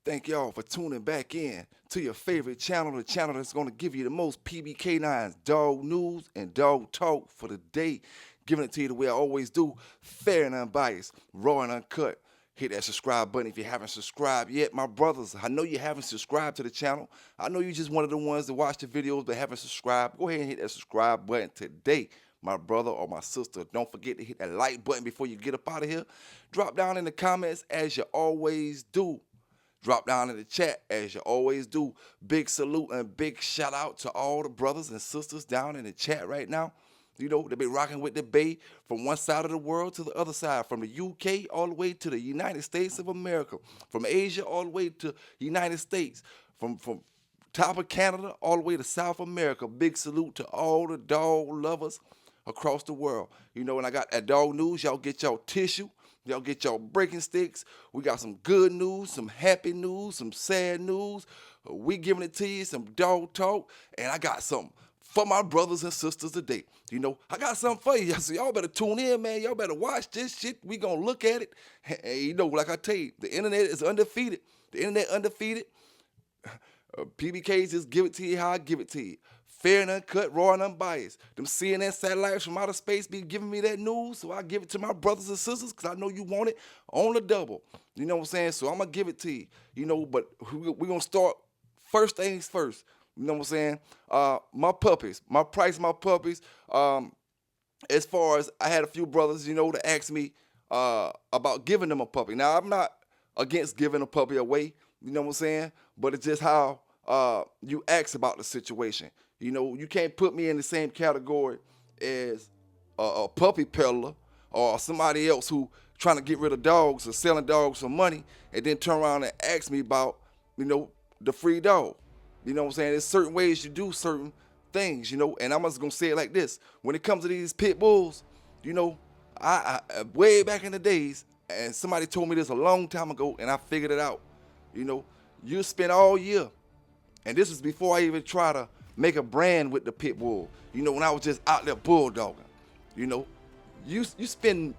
Thank y'all for tuning back in to your favorite channel, the channel that's going to give you the most PBK9s, dog news and dog talk for the day. Giving it to you the way I always do, fair and unbiased, raw and uncut. Hit that subscribe button if you haven't subscribed yet. My brothers, I know you haven't subscribed to the channel. I know you're just one of the ones that watch the videos but haven't subscribed. Go ahead and hit that subscribe button today, my brother or my sister. Don't forget to hit that like button before you get up out of here. Drop down in the comments as you always do. Drop down in the chat as you always do. Big salute and big shout out to all the brothers and sisters down in the chat right now. You know, they be rocking with the Bay from one side of the world to the other side, from the UK all the way to the United States of America, from Asia all the way to United States, from top of Canada all the way to South America. Big salute to all the dog lovers across the world. You know, when I got that dog news, y'all get y'all tissue. Y'all get y'all breaking sticks. We got some good news, some happy news, some sad news. We giving it to you, some dog talk. And I got something for my brothers and sisters today. You know, I got something for you. So y'all better tune in, man. Y'all better watch this shit. We gonna look at it. And you know, like I tell you, the internet is undefeated. The internet undefeated. PBKs just give it to you how I give it to you. Fair and uncut, raw and unbiased. Them CNN satellites from outer space be giving me that news, so I give it to my brothers and sisters because I know you want it on the double. You know what I'm saying? So I'm going to give it to you. You know, but we're going to start first things first. You know what I'm saying? My puppies, my price, my puppies. As far as I had a few brothers, you know, to ask me about giving them a puppy. Now, I'm not against giving a puppy away. You know what I'm saying? But it's just how you ask about the situation. You know, you can't put me in the same category as a puppy peddler or somebody else who trying to get rid of dogs or selling dogs for money and then turn around and ask me about, you know, the free dog. You know what I'm saying? There's certain ways you do certain things, you know, and I'm just going to say it like this. When it comes to these pit bulls, you know, I way back in the days, and somebody told me this a long time ago, and I figured it out. You know, you spend all year, and this is before I even try to make a brand with the pit bull. You know, when I was just out there bulldogging, you know, you spend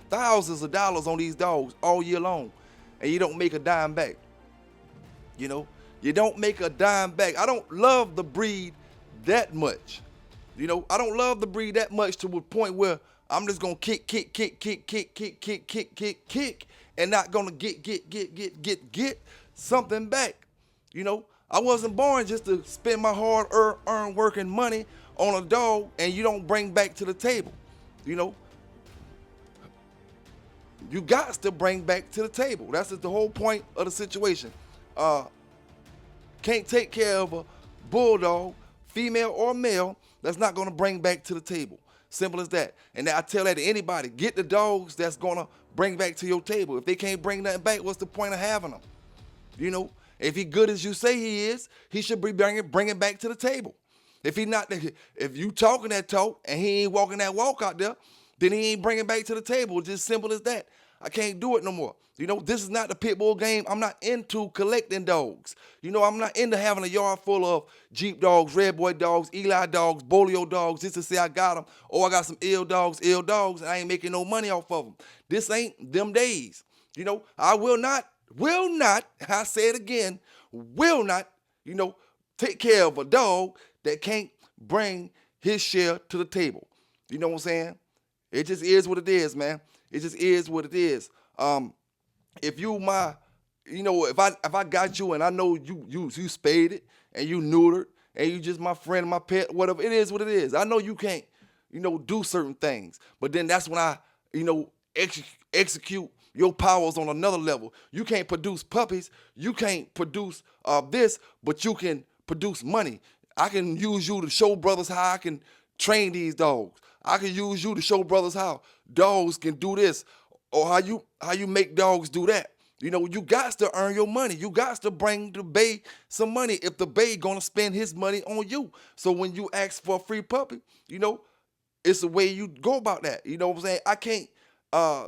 thousands of dollars on these dogs all year long, and you don't make a dime back. You know, you don't make a dime back. I don't love the breed that much. You know, I don't love the breed that much to a point where I'm just gonna kick, and not gonna get something back. You know, I wasn't born just to spend my hard-earned working money on a dog and you don't bring back to the table. You know, you got to bring back to the table. That's the whole point of the situation. Can't take care of a bulldog, female or male, that's not going to bring back to the table. Simple as that. And I tell that to anybody, get the dogs that's going to bring back to your table. If they can't bring nothing back, what's the point of having them? You know, if he good as you say he is, he should be bringing back to the table. If you talking that talk and he ain't walking that walk out there, then he ain't bringing back to the table. It's just simple as that. I can't do it no more. You know, this is not the pit bull game. I'm not into collecting dogs. You know, I'm not into having a yard full of Jeep dogs, Red Boy dogs, Eli dogs, Bolio dogs, just to say I got them. Or I got some ill dogs, and I ain't making no money off of them. This ain't them days. You know, I will not, I say it again, will not, you know, take care of a dog that can't bring his share to the table. You know what I'm saying? It just is what it is, man. It just is what it is. If you you know, if I got you and I know you spayed it and you neutered and you just my friend, my pet, whatever, it is what it is. I know you can't, you know, do certain things, but then that's when I, you know, execute your powers on another level. You can't produce puppies, you can't produce this, but you can produce money. I can use you to show brothers how I can train these dogs. I can use you to show brothers how dogs can do this or how you make dogs do that. You know, you got to earn your money. You got to bring the Bay some money if the Bay gonna spend his money on you. So when you ask for a free puppy, you know, it's the way you go about that. You know what I'm saying? I can't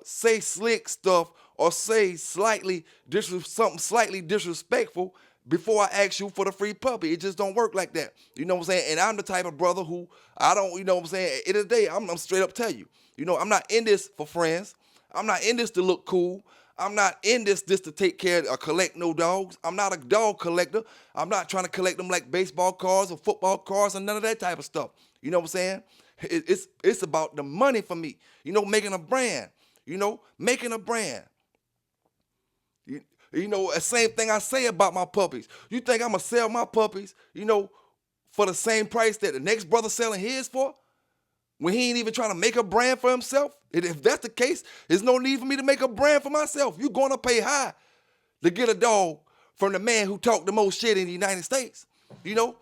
say slick stuff or say something slightly disrespectful before I ask you for the free puppy. It just don't work like that. You know what I'm saying? And I'm the type of brother who I don't, you know what I'm saying? At the end of the day, I'm straight up tell you. You know, I'm not in this for friends. I'm not in this to look cool. I'm not in this to take care or collect no dogs. I'm not a dog collector. I'm not trying to collect them like baseball cards or football cards or none of that type of stuff. You know what I'm saying? It's about the money for me. Making a brand. Making a brand. The same thing I say about my puppies. You think I'm going to sell my puppies, for the same price that the next brother selling his for? When he ain't even trying to make a brand for himself? And if that's the case, there's no need for me to make a brand for myself. You're going to pay high to get a dog from the man who talked the most shit in the United States. You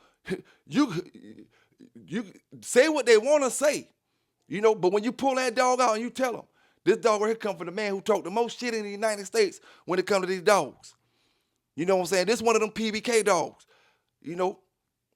say what they want to say, but when you pull that dog out and you tell them, this dog right here come from the man who talked the most shit in the United States when it comes to these dogs. You know what I'm saying? This one of them PBK dogs.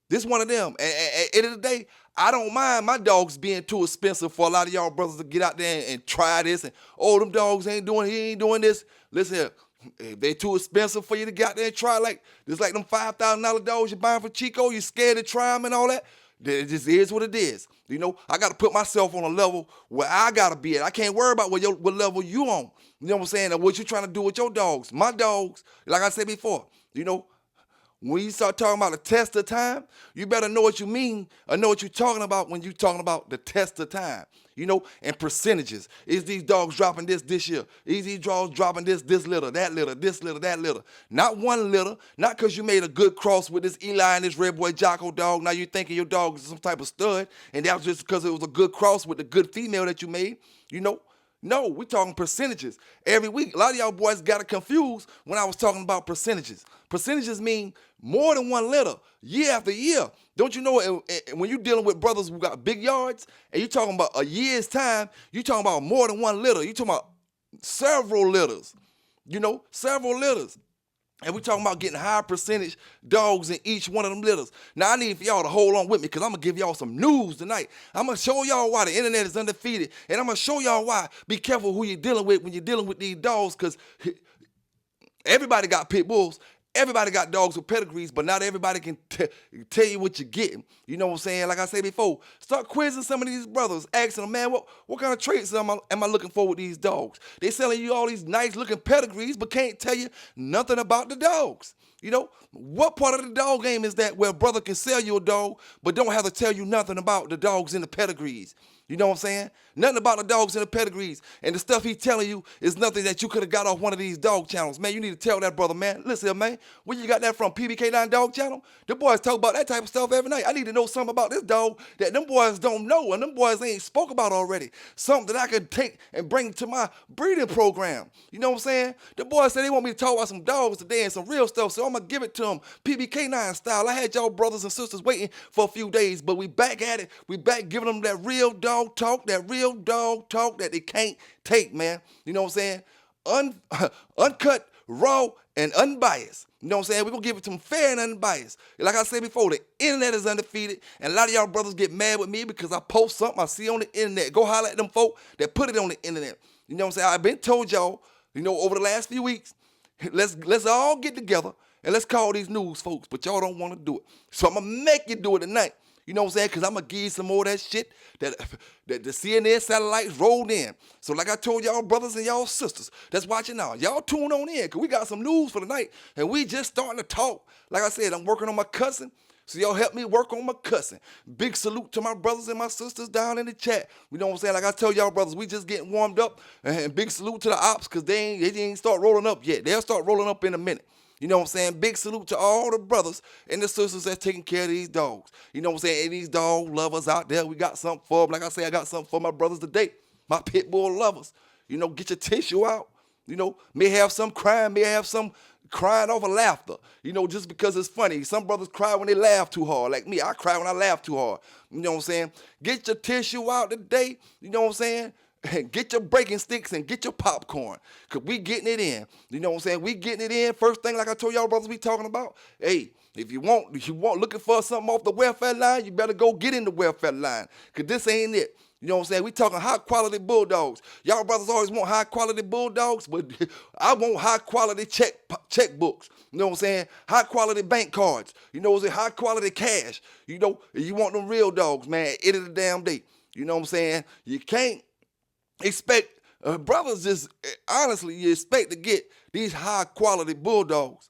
This one of them. And at the end of the day, I don't mind my dogs being too expensive for a lot of y'all brothers to get out there and try this. And, them dogs he ain't doing this. Listen here, if they too expensive for you to get out there and try, like them $5,000 dogs you're buying for Chico, you scared to try them and all that. It just is what it is. I got to put myself on a level where I got to be at. I can't worry about what level you on. You know what I'm saying? And what you trying to do with your dogs. My dogs, like I said before, when you start talking about the test of time, you better know what you mean or know what you're talking about when you're talking about the test of time, and percentages. Is these dogs dropping this year? Is these dogs dropping this litter, that litter, this litter, that litter? Not one litter, not because you made a good cross with this Eli and this Red Boy Jocko dog. Now you're thinking your dog is some type of stud, and that was just because it was a good cross with the good female that you made, No, we're talking percentages. Every week, a lot of y'all boys got it confused when I was talking about percentages. Percentages mean more than one litter, year after year. Don't you know when you're dealing with brothers who got big yards, and you're talking about a year's time, you're talking about more than one litter. You're talking about several litters, several litters. And we're talking about getting high percentage dogs in each one of them litters. Now, I need for y'all to hold on with me because I'm going to give y'all some news tonight. I'm going to show y'all why the internet is undefeated. And I'm going to show y'all why. Be careful who you're dealing with when you're dealing with these dogs, because everybody got pit bulls. Everybody got dogs with pedigrees, but not everybody can tell you what you're getting. You know what I'm saying? Like I said before, start quizzing some of these brothers, asking them, man, what kind of traits am I looking for with these dogs? They selling you all these nice looking pedigrees, but can't tell you nothing about the dogs. What part of the dog game is that where a brother can sell you a dog, but don't have to tell you nothing about the dogs in the pedigrees? You know what I'm saying? Nothing about the dogs in the pedigrees. And the stuff he's telling you is nothing that you could have got off one of these dog channels. Man, you need to tell that brother, man. Listen, man, where you got that from? PBK9 Dog Channel? The boys talk about that type of stuff every night. I need to know something about this dog that them boys don't know and them boys ain't spoke about already. Something that I could take and bring to my breeding program. You know what I'm saying? The boys said they want me to talk about some dogs today and some real stuff, so I'm going to give it to them PBK9 style. I had y'all brothers and sisters waiting for a few days, but we back at it. We back giving them that real dog talk, that real dog talk that they can't take, man. You know what I'm saying? Uncut, raw, and unbiased. You know what I'm saying? We're going to give it to them fair and unbiased. Like I said before, the internet is undefeated, and a lot of y'all brothers get mad with me because I post something I see on the internet. Go holler at them folk that put it on the internet. You know what I'm saying? I've been told y'all, over the last few weeks, let's all get together and let's call these news folks, but y'all don't want to do it. So I'm going to make you do it tonight. You know what I'm saying? Because I'm going to give you some more of that shit that the CNN satellites rolled in. So like I told y'all brothers and y'all sisters that's watching now, y'all tune on in because we got some news for tonight. And we just starting to talk. Like I said, I'm working on my cussing. So y'all help me work on my cussing. Big salute to my brothers and my sisters down in the chat. You know what I'm saying? Like I tell y'all brothers, we just getting warmed up. And big salute to the ops because they ain't start rolling up yet. They'll start rolling up in a minute. You know what I'm saying? Big salute to all the brothers and the sisters that's taking care of these dogs. You know what I'm saying? And these dog lovers out there, we got something for them. Like I say, I got something for my brothers today. My Pitbull lovers. Get your tissue out. May have some crying, may have some crying over laughter. Just because it's funny. Some brothers cry when they laugh too hard. Like me, I cry when I laugh too hard. You know what I'm saying? Get your tissue out today. You know what I'm saying? And get your breaking sticks and get your popcorn, because we getting it in. You know what I'm saying? We getting it in. First thing, like I told y'all brothers we talking about, hey, if you want looking for something off the welfare line, you better go get in the welfare line, because this ain't it. You know what I'm saying? We talking high quality bulldogs. Y'all brothers always want high quality bulldogs, but I want high quality checkbooks. You know what I'm saying? High quality bank cards. You know what I'm saying? High quality cash. You want them real dogs, man, at the end of the damn day. You know what I'm saying? You can't expect Brothers just, honestly, you expect to get these high quality bulldogs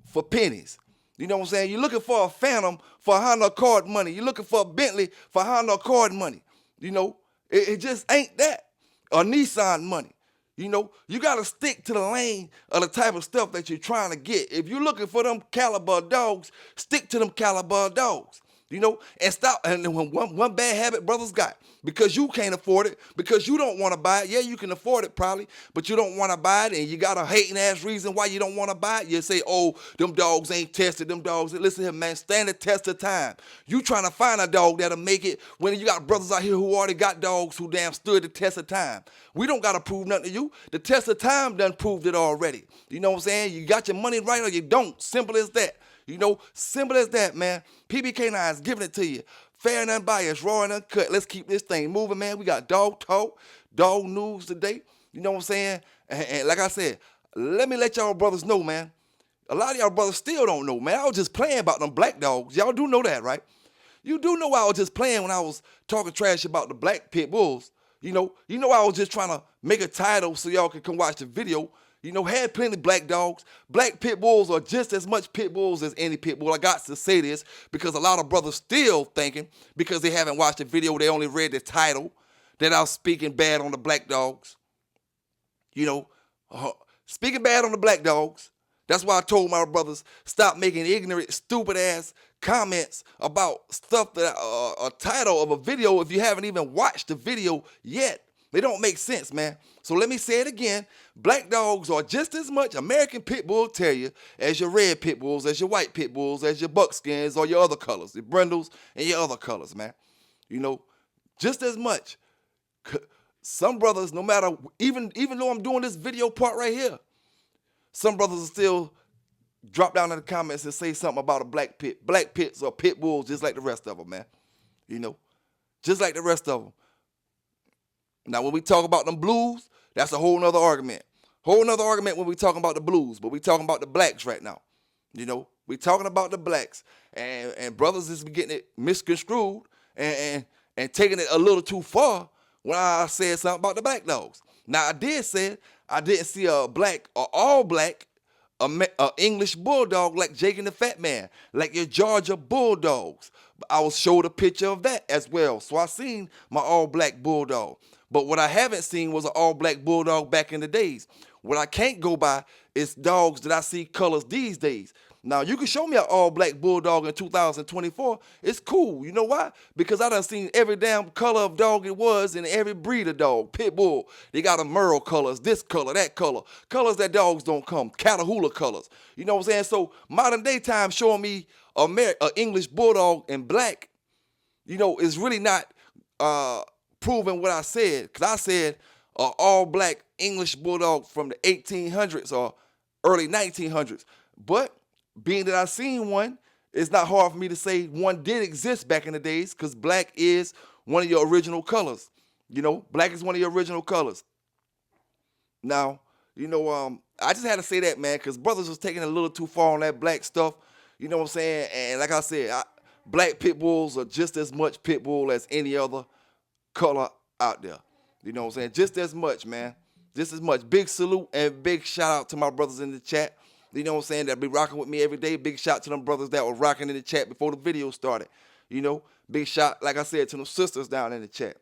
for pennies. You know what I'm saying? You're looking for a Phantom for Honda Accord money. You're looking for a Bentley for Honda Accord money. You know, it just ain't that. Or Nissan money. You know, you got to stick to the lane of the type of stuff that you're trying to get. If you're looking for them caliber dogs, stick to them caliber dogs. You know, and stop. And then one bad habit brothers got, because you can't afford it, because you don't want to buy it. Yeah, you can afford it probably, but you don't want to buy it, and you got a hating ass reason why you don't want to buy it. You say, oh, them dogs ain't tested. Them dogs, listen here, man, stand the test of time. You trying to find a dog that'll make it when you got brothers out here who already got dogs who damn stood the test of time. We don't got to prove nothing to you. The test of time done proved it already. You know what I'm saying? You got your money right or you don't. Simple as that. You know, simple as that, man. PBK9 is giving it to you. Fair and unbiased, raw and uncut. Let's keep this thing moving, man. We got dog talk, dog news today. You know what I'm saying? And like I said, let me let y'all brothers know, man. A lot of y'all brothers still don't know, man. I was just playing about them black dogs. Y'all do know that, right? You do know I was just playing when I was talking trash about the black pit bulls. You know I was just trying to make a title so y'all can come watch the video. You know, had plenty of black dogs. Black pit bulls are just as much pit bulls as any pit bull. I got to say this because a lot of brothers still thinking, because they haven't watched the video, they only read the title, that I was speaking bad on the black dogs. You know, speaking bad on the black dogs. That's why I told my brothers, stop making ignorant, stupid ass comments about stuff that a title of a video if you haven't even watched the video yet. They don't make sense, man. So let me say it again. Black dogs are just as much American Pit Bull Terrier as your red pit bulls, as your white pit bulls, as your buckskins, or your other colors, your brindles and your other colors, man. You know, just as much. Some brothers, no matter, even though I'm doing this video part right here, some brothers will still drop down in the comments and say something about a black pit. Black pits are pit bulls just like the rest of them, man. You know, just like the rest of them. Now, when we talk about them blues, that's a whole nother argument. Whole nother argument when we talking about the blues, but we talking about the blacks right now. You know, we talking about the blacks, and brothers is getting it misconstrued and taking it a little too far when I said something about the black dogs. Now, I did say I didn't see a black or all black a English bulldog like Jake and the Fat Man, like your Georgia Bulldogs. I was showed a picture of that as well. So I seen my all black bulldog. But what I haven't seen was an all-black bulldog back in the days. What I can't go by is dogs that I see colors these days. Now, you can show me an all-black bulldog in 2024. It's cool. You know why? Because I done seen every damn color of dog it was in every breed of dog. Pitbull, they got a Merle colors, this color, that color. Colors that dogs don't come. Catahoula colors. You know what I'm saying? So modern day time showing me an English bulldog in black, you know, is really not proving what I said, because I said all-black English bulldog from the 1800s or early 1900s. But being that I seen one, it's not hard for me to say one did exist back in the days, because black is one of your original colors. You know, black is one of your original colors. Now, you know, I just had to say that, man, because brothers was taking it a little too far on that black stuff. You know what I'm saying? And like I said, black pit bulls are just as much pit bull as any other color out there. You know what I'm saying? Just as much, man. Just as much. Big salute and big shout out to my brothers in the chat. You know what I'm saying? That be rocking with me every day. Big shout to them brothers that were rocking in the chat before the video started. You know, big shout, like I said, to them sisters down in the chat.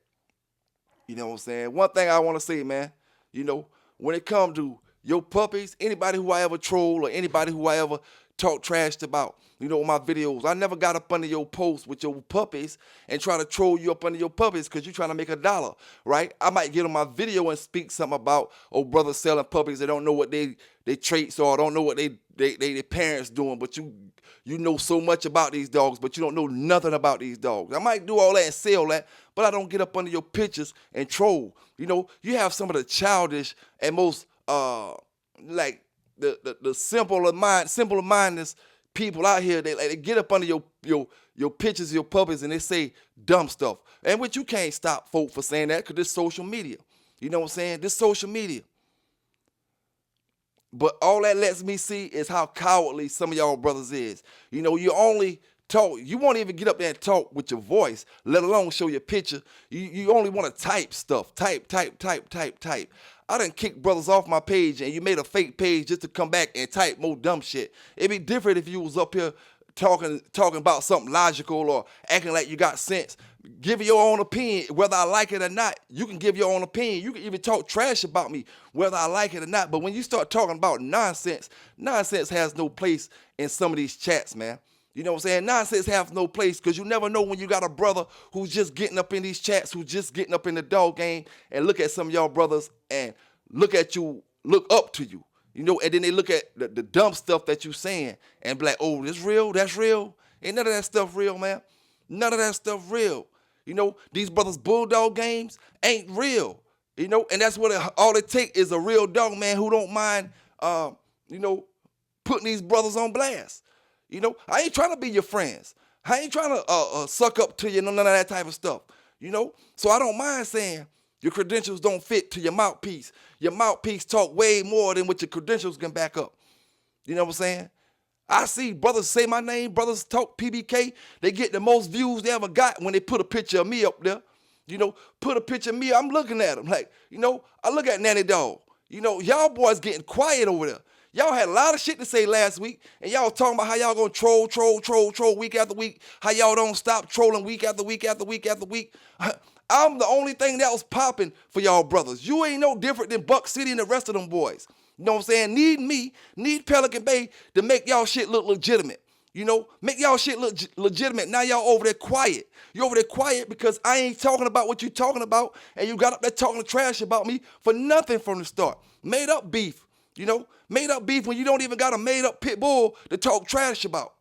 You know what I'm saying? One thing I want to say, man, you know, when it comes to your puppies, anybody who I ever troll or anybody who I ever talk trash about, you know, my videos, I never got up under your post with your puppies and try to troll you up under your puppies because you're trying to make $1, right? I might get on my video and speak something about, oh, brothers selling puppies. They don't know what they traits are, don't know what they parents doing, but you know so much about these dogs, but you don't know nothing about these dogs. I might do all that and say all that, but I don't get up under your pictures and troll. You know, you have some of the childish and most like the simpler mindedness people out here. They get up under your pictures, your puppies, and they say dumb stuff. And which you can't stop folk for saying that, because this social media. You know what I'm saying? This social media. But all that lets me see is how cowardly some of y'all brothers is. You know, you only talk. You won't even get up there and talk with your voice, let alone show your picture. You only want to type stuff. Type. I done kicked brothers off my page, and you made a fake page just to come back and type more dumb shit. It'd be different if you was up here talking about something logical or acting like you got sense. Give your own opinion, whether I like it or not. You can give your own opinion. You can even talk trash about me, whether I like it or not. But when you start talking about nonsense has no place in some of these chats, man. You know what I'm saying? Nonsense has no place, because you never know when you got a brother who's just getting up in these chats, who's just getting up in the dog game, and look at some of y'all brothers and look at you, look up to you. You know, and then they look at the dumb stuff that you saying and be like, oh, this real? That's real? Ain't none of that stuff real, man. None of that stuff real. You know, these brothers' bulldog games ain't real. You know, and that's what all it take is a real dog man who don't mind, putting these brothers on blast. You know, I ain't trying to be your friends. I ain't trying to suck up to you, none of that type of stuff. You know, so I don't mind saying your credentials don't fit to your mouthpiece. Your mouthpiece talk way more than what your credentials can back up. You know what I'm saying? I see brothers say my name, brothers talk PBK. They get the most views they ever got when they put a picture of me up there. You know, put a picture of me, I'm looking at them. Like, you know, I look at Nanny Dog. You know, y'all boys getting quiet over there. Y'all had a lot of shit to say last week, and y'all talking about how y'all gonna troll week after week, how y'all don't stop trolling week after week after week after week. I'm the only thing that was popping for y'all brothers. You ain't no different than Buck City and the rest of them boys. You know what I'm saying? Need Pelican Bay to make y'all shit look legitimate. You know, make y'all shit look legitimate. Now y'all over there quiet. You over there quiet because I ain't talking about what you talking about, and you got up there talking trash about me for nothing from the start. Made up beef. You know, made up beef when you don't even got a made up Pitbull to talk trash about.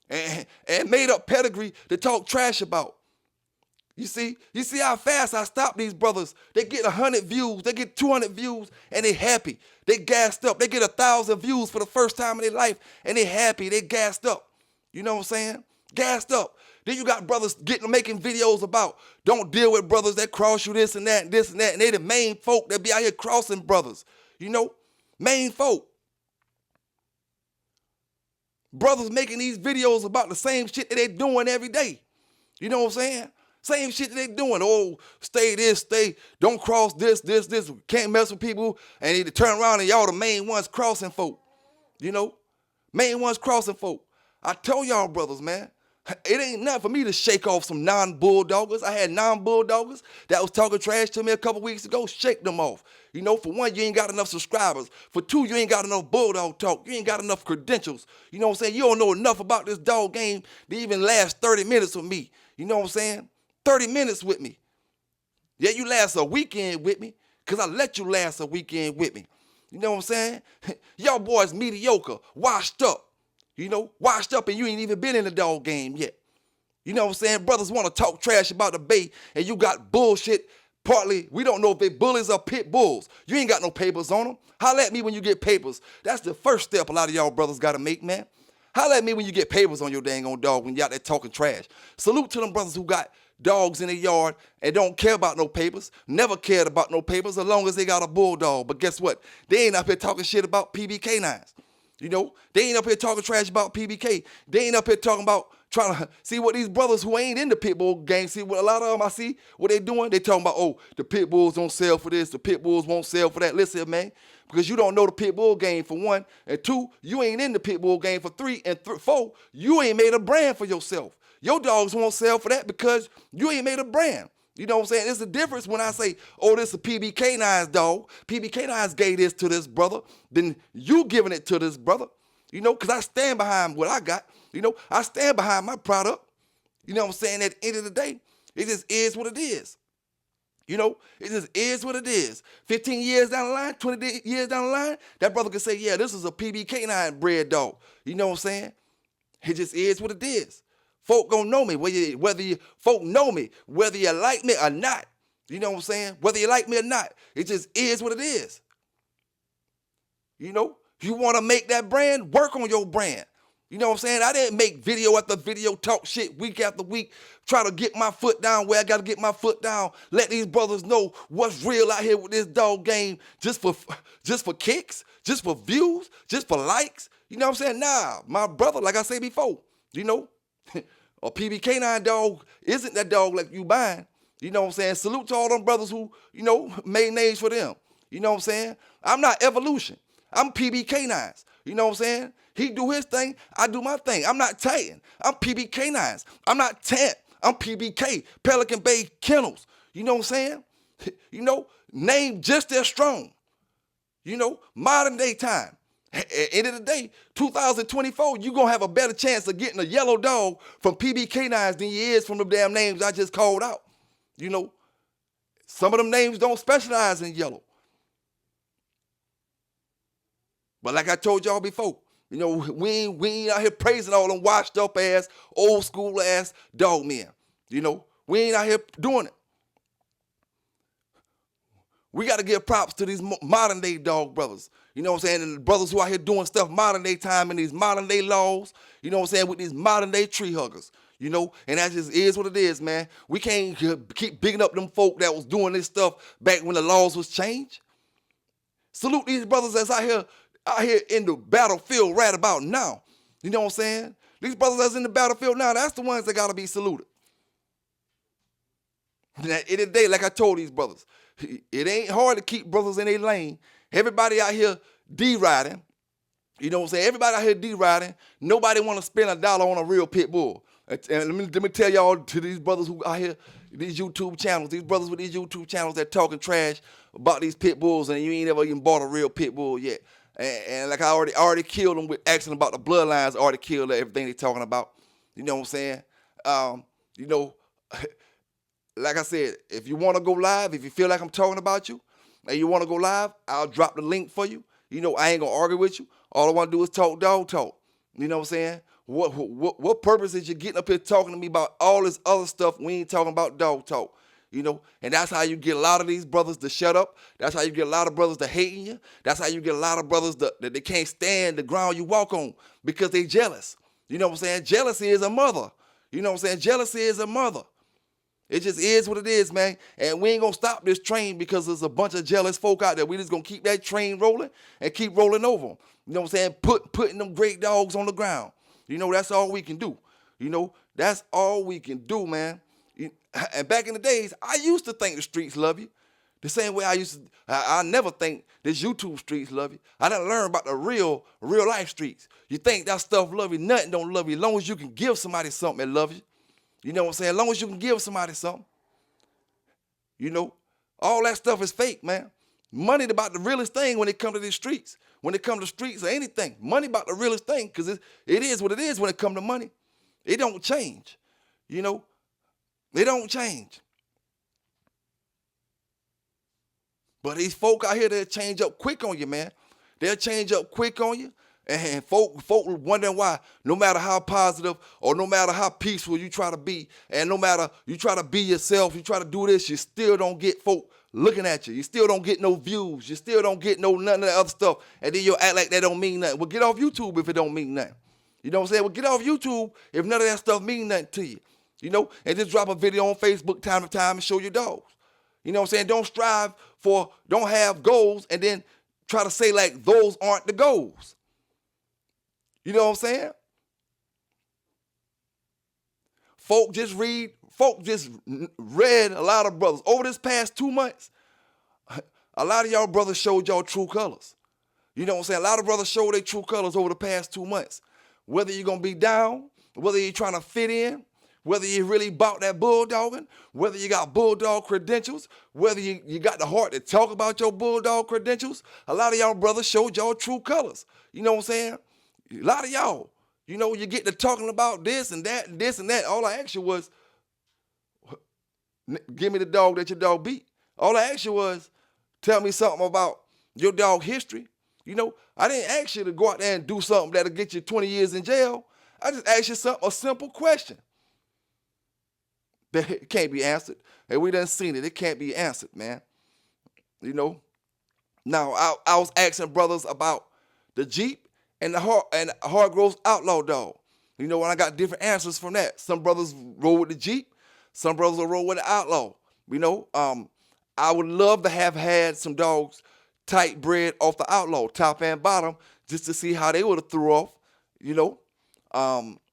And made up pedigree to talk trash about. You see how fast I stop these brothers. They get 100 views, they get 200 views, and they happy. They gassed up. They get 1,000 views for the first time in their life, and they happy. They gassed up. You know what I'm saying? Gassed up. Then you got brothers making videos about don't deal with brothers that cross you this and that and this and that, and they the main folk that be out here crossing brothers. You know? Main folk. Brothers making these videos about the same shit that they doing every day. You know what I'm saying? Same shit that they doing. Oh, don't cross this. Can't mess with people. And they turn around and y'all the main ones crossing folk. You know? Main ones crossing folk. I tell y'all brothers, man, it ain't nothing for me to shake off some non-bulldoggers. I had non-bulldoggers that was talking trash to me a couple weeks ago. Shake them off. You know, for one, you ain't got enough subscribers. For two, you ain't got enough bulldog talk. You ain't got enough credentials. You know what I'm saying? You don't know enough about this dog game to even last 30 minutes with me. You know what I'm saying? 30 minutes with me. Yeah, you last a weekend with me because I let you last a weekend with me. You know what I'm saying? Y'all boys mediocre, washed up. You know, washed up and you ain't even been in the dog game yet. You know what I'm saying? Brothers want to talk trash about the Bay and you got bullshit. Partly, we don't know if they bullies or pit bulls. You ain't got no papers on them. Holla at me when you get papers. That's the first step a lot of y'all brothers got to make, man. Holla at me when you get papers on your dang on dog when you out there talking trash. Salute to them brothers who got dogs in their yard and don't care about no papers. Never cared about no papers as long as they got a bulldog. But guess what? They ain't up here talking shit about PBK9s. You know, they ain't up here talking trash about PBK. They ain't up here talking about trying to see what these brothers who ain't in the Pitbull gang, see what a lot of them I see, what they doing. They talking about, oh, the Pitbulls don't sell for this, the Pitbulls won't sell for that. Listen, man, because you don't know the Pitbull game for one, and two, you ain't in the Pitbull game for three, and four, you ain't made a brand for yourself. Your dogs won't sell for that because you ain't made a brand. You know what I'm saying? There's a difference when I say, oh, this is a PBK9's dog. PBK9's gave this to this brother. Then you giving it to this brother. You know, because I stand behind what I got. You know, I stand behind my product. You know what I'm saying? At the end of the day, it just is what it is. You know, it just is what it is. 15 years down the line, 20 years down the line, that brother can say, yeah, this is a PBK9 bred dog. You know what I'm saying? It just is what it is. Folk gonna know me, whether you folk know me, whether you like me or not. You know what I'm saying? Whether you like me or not, it just is what it is. You know, you want to make that brand, work on your brand. You know what I'm saying? I didn't make video after video, talk shit week after week, try to get my foot down where I got to get my foot down, let these brothers know what's real out here with this dog game just for kicks, just for views, just for likes. You know what I'm saying? Nah, my brother, like I said before, you know, A PBK9 dog isn't that dog like you buying. You know what I'm saying? Salute to all them brothers who, made names for them. You know what I'm saying? I'm not Evolution. I'm PBK9s. You know what I'm saying? He do his thing, I do my thing. I'm not Titan. I'm PBK9s. I'm not Tant. I'm PBK, Pelican Bay Kennels. You know what I'm saying? Name just as strong. Modern day time. At the end of the day, 2024, you're going to have a better chance of getting a yellow dog from PBK9s than you is from the damn names I just called out. Some of them names don't specialize in yellow. But like I told y'all before, we ain't out here praising all them washed up ass, old school ass dog men. We ain't out here doing it. We got to give props to these modern day dog brothers. You know what I'm saying? And the brothers who out here doing stuff modern day time and these modern day laws, you know what I'm saying, with these modern day tree huggers. And that just is what it is, man. We can't keep bigging up them folk that was doing this stuff back when the laws was changed. Salute these brothers that's out here in the battlefield right about now. You know what I'm saying? These brothers that's in the battlefield now, that's the ones that got to be saluted. And at the end of the day, like I told these brothers, it ain't hard to keep brothers in their lane. Everybody out here D-riding. You know what I'm saying? Everybody out here D-riding. Nobody want to spend $1 on a real pit bull. And let me tell y'all, to these brothers who out here, these YouTube channels, these brothers with these YouTube channels that talking trash about these pit bulls and you ain't ever even bought a real pit bull yet. And like I already killed them with asking about the bloodlines, already killed everything they talking about. You know what I'm saying? Like I said, if you want to go live, if you feel like I'm talking about you, and you want to go live, I'll drop the link for you. I ain't going to argue with you. All I want to do is talk dog talk. You know what I'm saying? What purpose is you getting up here talking to me about all this other stuff? We ain't talking about dog talk. And that's how you get a lot of these brothers to shut up. That's how you get a lot of brothers to hating you. That's how you get a lot of brothers that they can't stand the ground you walk on because they jealous. You know what I'm saying? Jealousy is a mother. You know what I'm saying? Jealousy is a mother. It just is what it is, man. And we ain't going to stop this train because there's a bunch of jealous folk out there. We just going to keep that train rolling and keep rolling over them. You know what I'm saying? Putting them great dogs on the ground. That's all we can do. That's all we can do, man. And back in the days, I used to think the streets love you. The same way I never think this YouTube streets love you. I didn't learn about the real life streets. You think that stuff love you, nothing don't love you. As long as you can give somebody something that love you. You know what I'm saying? As long as you can give somebody something. All that stuff is fake, man. Money about the realest thing when it comes to these streets. When it comes to streets or anything. Money about the realest thing because it is what it is when it comes to money. It don't change. It don't change. But these folk out here, they'll change up quick on you, man. They'll change up quick on you. And folk wondering why, no matter how positive or no matter how peaceful you try to be, and no matter you try to be yourself, you try to do this, you still don't get folk looking at you. You still don't get no views. You still don't get none of that other stuff. And then you'll act like that don't mean nothing. Well, get off YouTube if it don't mean nothing. You know what I'm saying? Well, get off YouTube if none of that stuff mean nothing to you. And just drop a video on Facebook time to time and show your dogs. You know what I'm saying? Don't have goals and then try to say like those aren't the goals. You know what I'm saying? Folk just read a lot of brothers. Over this past 2 months, a lot of y'all brothers showed y'all true colors. You know what I'm saying? A lot of brothers showed their true colors over the past 2 months. Whether you're going to be down, whether you're trying to fit in, whether you really bought that bulldogging, whether you got bulldog credentials, whether you got the heart to talk about your bulldog credentials, a lot of y'all brothers showed y'all true colors. You know what I'm saying? A lot of y'all, you get to talking about this and that and this and that. All I asked you was, give me the dog that your dog beat. All I asked you was, tell me something about your dog history. I didn't ask you to go out there and do something that'll get you 20 years in jail. I just asked you a simple question that can't be answered. And we done seen it. It can't be answered, man. Now, I was asking brothers about the Jeep and the hard growth outlaw dog. And I got different answers from that. Some brothers roll with the Jeep. Some brothers will roll with the outlaw. I would love to have had some dogs tight bred off the outlaw, top and bottom, just to see how they would have threw off.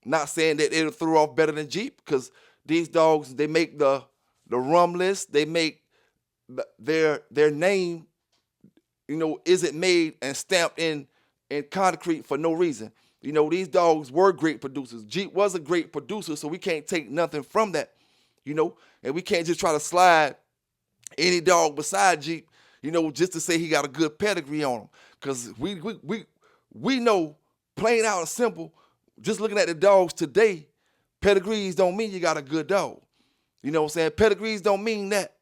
Not saying that it'll throw off better than Jeep, because these dogs, they make the rum list. They make their name, isn't made and stamped in concrete for no reason. These dogs were great producers. Jeep was a great producer, so we can't take nothing from that, and we can't just try to slide any dog beside Jeep, just to say he got a good pedigree on him. Because we know, plain out and simple, just looking at the dogs today, pedigrees don't mean you got a good dog. You know what I'm saying? Pedigrees don't mean that.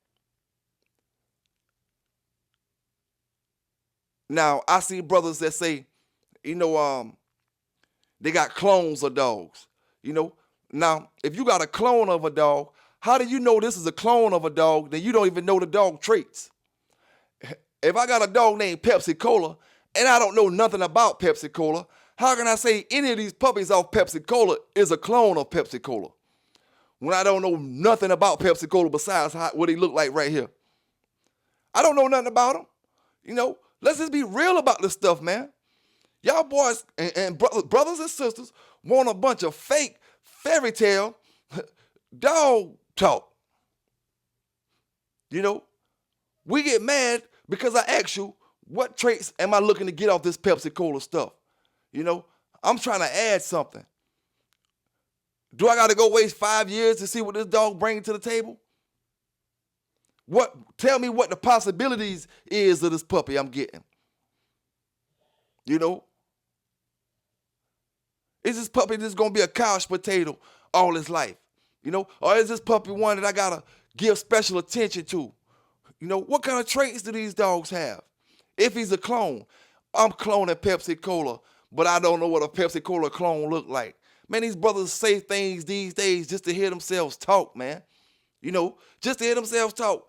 Now, I see brothers that say, they got clones of dogs. Now, if you got a clone of a dog, how do you know this is a clone of a dog? Then you don't even know the dog traits. If I got a dog named Pepsi Cola and I don't know nothing about Pepsi Cola, how can I say any of these puppies off Pepsi Cola is a clone of Pepsi Cola when I don't know nothing about Pepsi Cola besides what he look like right here? I don't know nothing about him. Let's just be real about this stuff, man. Y'all boys and brothers and sisters want a bunch of fake fairy tale dog talk. We get mad because I ask you, what traits am I looking to get off this Pepsi Cola stuff? I'm trying to add something. Do I got to go waste 5 years to see what this dog brings to the table? Tell me what the possibilities is of this puppy I'm getting. Is this puppy just going to be a couch potato all his life? Or is this puppy one that I got to give special attention to? What kind of traits do these dogs have? If he's a clone, I'm cloning Pepsi Cola, but I don't know what a Pepsi Cola clone look like. Man, these brothers say things these days just to hear themselves talk, man. Just to hear themselves talk.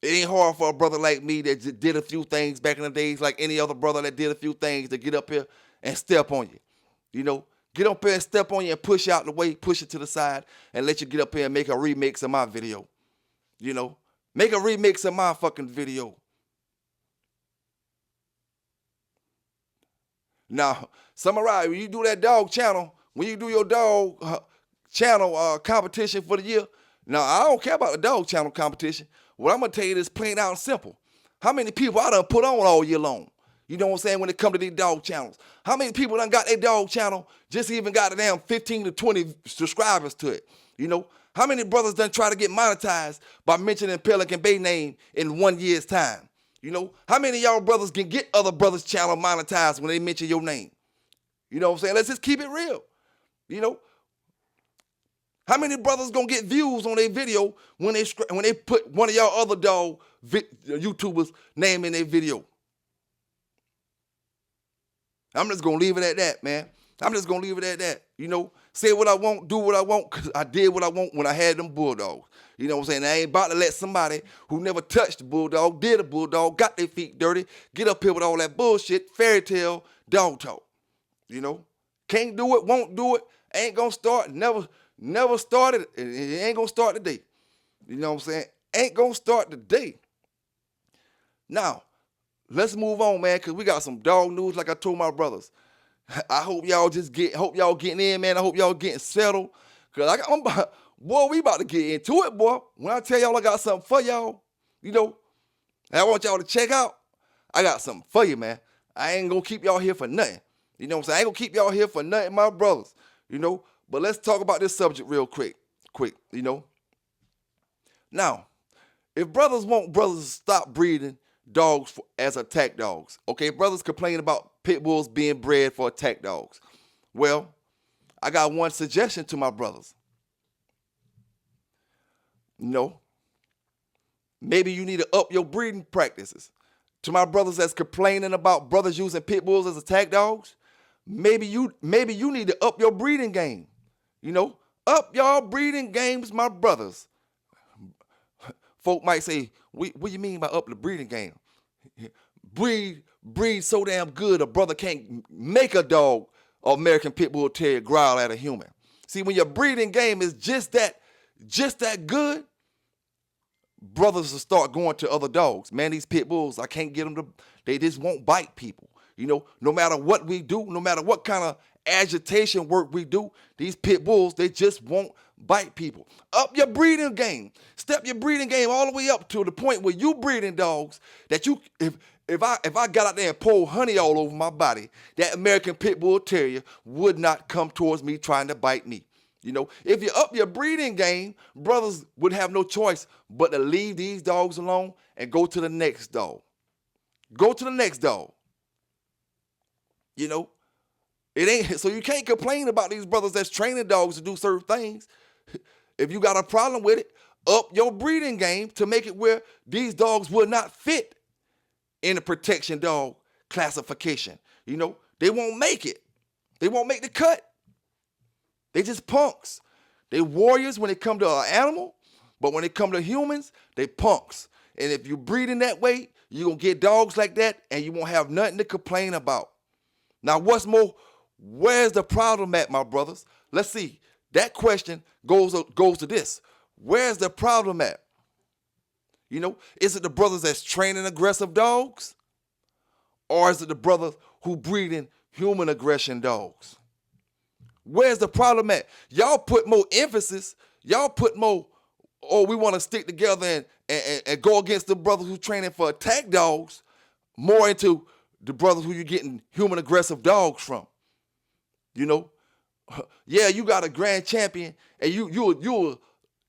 It ain't hard for a brother like me that just did a few things back in the days, like any other brother that did a few things, to get up here and step on you. Get up here and step on you and push out the way, push it to the side, and let you get up here and make a remix of my video. Make a remix of my fucking video. Now, summarize, when you do that dog channel, when you do your dog channel competition for the year, now, I don't care about the dog channel competition. What I'm going to tell you is plain out and simple. How many people I done put on all year long? You know what I'm saying? When it come to these dog channels. How many people done got their dog channel, just even got a damn 15 to 20 subscribers to it? How many brothers done try to get monetized by mentioning Pelican Bay name in 1 year's time? How many of y'all brothers can get other brothers' channel monetized when they mention your name? You know what I'm saying? Let's just keep it real. How many brothers gonna get views on their video when they put one of y'all other dog YouTubers' name in their video? I'm just gonna leave it at that, man. I'm just gonna leave it at that. Say what I want, do what I want, because I did what I want when I had them bulldogs. You know what I'm saying? I ain't about to let somebody who never touched the bulldog, did a bulldog, got their feet dirty, get up here with all that bullshit, fairy tale, dog talk. Can't do it, won't do it, ain't gonna start, never started, it ain't gonna start today. You know what I'm saying? Ain't gonna start today. Now, let's move on, man, because we got some dog news like I told my brothers. I hope y'all getting in, man. I hope y'all getting settled. Because we about to get into it, boy. When I tell y'all I got something for y'all, and I want y'all to check out, I got something for you, man. I ain't going to keep y'all here for nothing. You know what I'm saying? I ain't going to keep y'all here for nothing, my brothers. But let's talk about this subject real quick. Now, if brothers want brothers to stop breeding dogs as attack dogs, okay, brothers complain about pit bulls being bred for attack dogs. Well, I got one suggestion to my brothers. Maybe you need to up your breeding practices. To my brothers that's complaining about brothers using pit bulls as attack dogs, maybe you need to up your breeding game. Up y'all breeding games, my brothers. Folk might say, what do you mean by up the breeding game? Breed so damn good a brother can't make a dog or American Pit Bull Terrier growl at a human. See, when your breeding game is just that good, brothers will start going to other dogs. Man, these pit bulls, I can't get them to, they just won't bite people. No matter what we do, no matter what kind of agitation work we do, these pit bulls, they just won't bite people. Up your breeding game. Step your breeding game all the way up to the point where you breeding dogs that you, if I got out there and poured honey all over my body, that American Pit Bull Terrier would not come towards me trying to bite me. If you up your breeding game, brothers would have no choice but to leave these dogs alone and go to the next dog. Go to the next dog. It ain't so you can't complain about these brothers that's training dogs to do certain things. If you got a problem with it, up your breeding game to make it where these dogs will not fit in the protection dog classification. They won't make it. They won't make the cut. They just punks. They warriors when it come to an animal, but when it come to humans, they punks. And if you breeding that way, you're going to get dogs like that and you won't have nothing to complain about. Now, what's more, where's the problem at, my brothers? Let's see. That question goes to this. Where's the problem at? Is it the brothers that's training aggressive dogs? Or is it the brothers who breeding human aggression dogs? Where's the problem at? Y'all put more emphasis. Y'all put more, we want to stick together and go against the brothers who training for attack dogs, more into the brothers who you're getting human aggressive dogs from. Yeah, you got a grand champion and you'll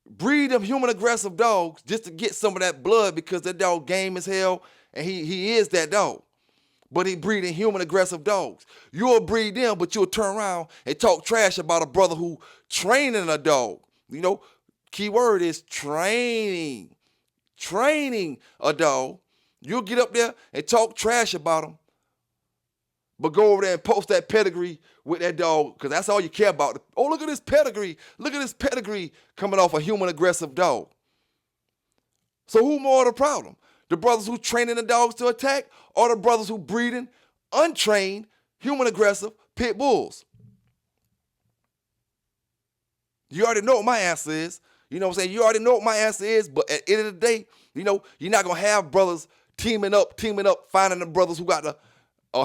breed them human aggressive dogs just to get some of that blood because that dog game as hell and he is that dog. But he breeding human aggressive dogs. You'll breed them, but you'll turn around and talk trash about a brother who training a dog. Key word is training. Training a dog. You'll get up there and talk trash about him. But go over there and post that pedigree with that dog because that's all you care about. Oh, look at this pedigree. Look at this pedigree coming off a human aggressive dog. So who more the problem? The brothers who training the dogs to attack or the brothers who breeding untrained human aggressive pit bulls? You already know what my answer is. You know what I'm saying? You already know what my answer is, but at the end of the day, you're not going to have brothers teaming up, finding the brothers who got the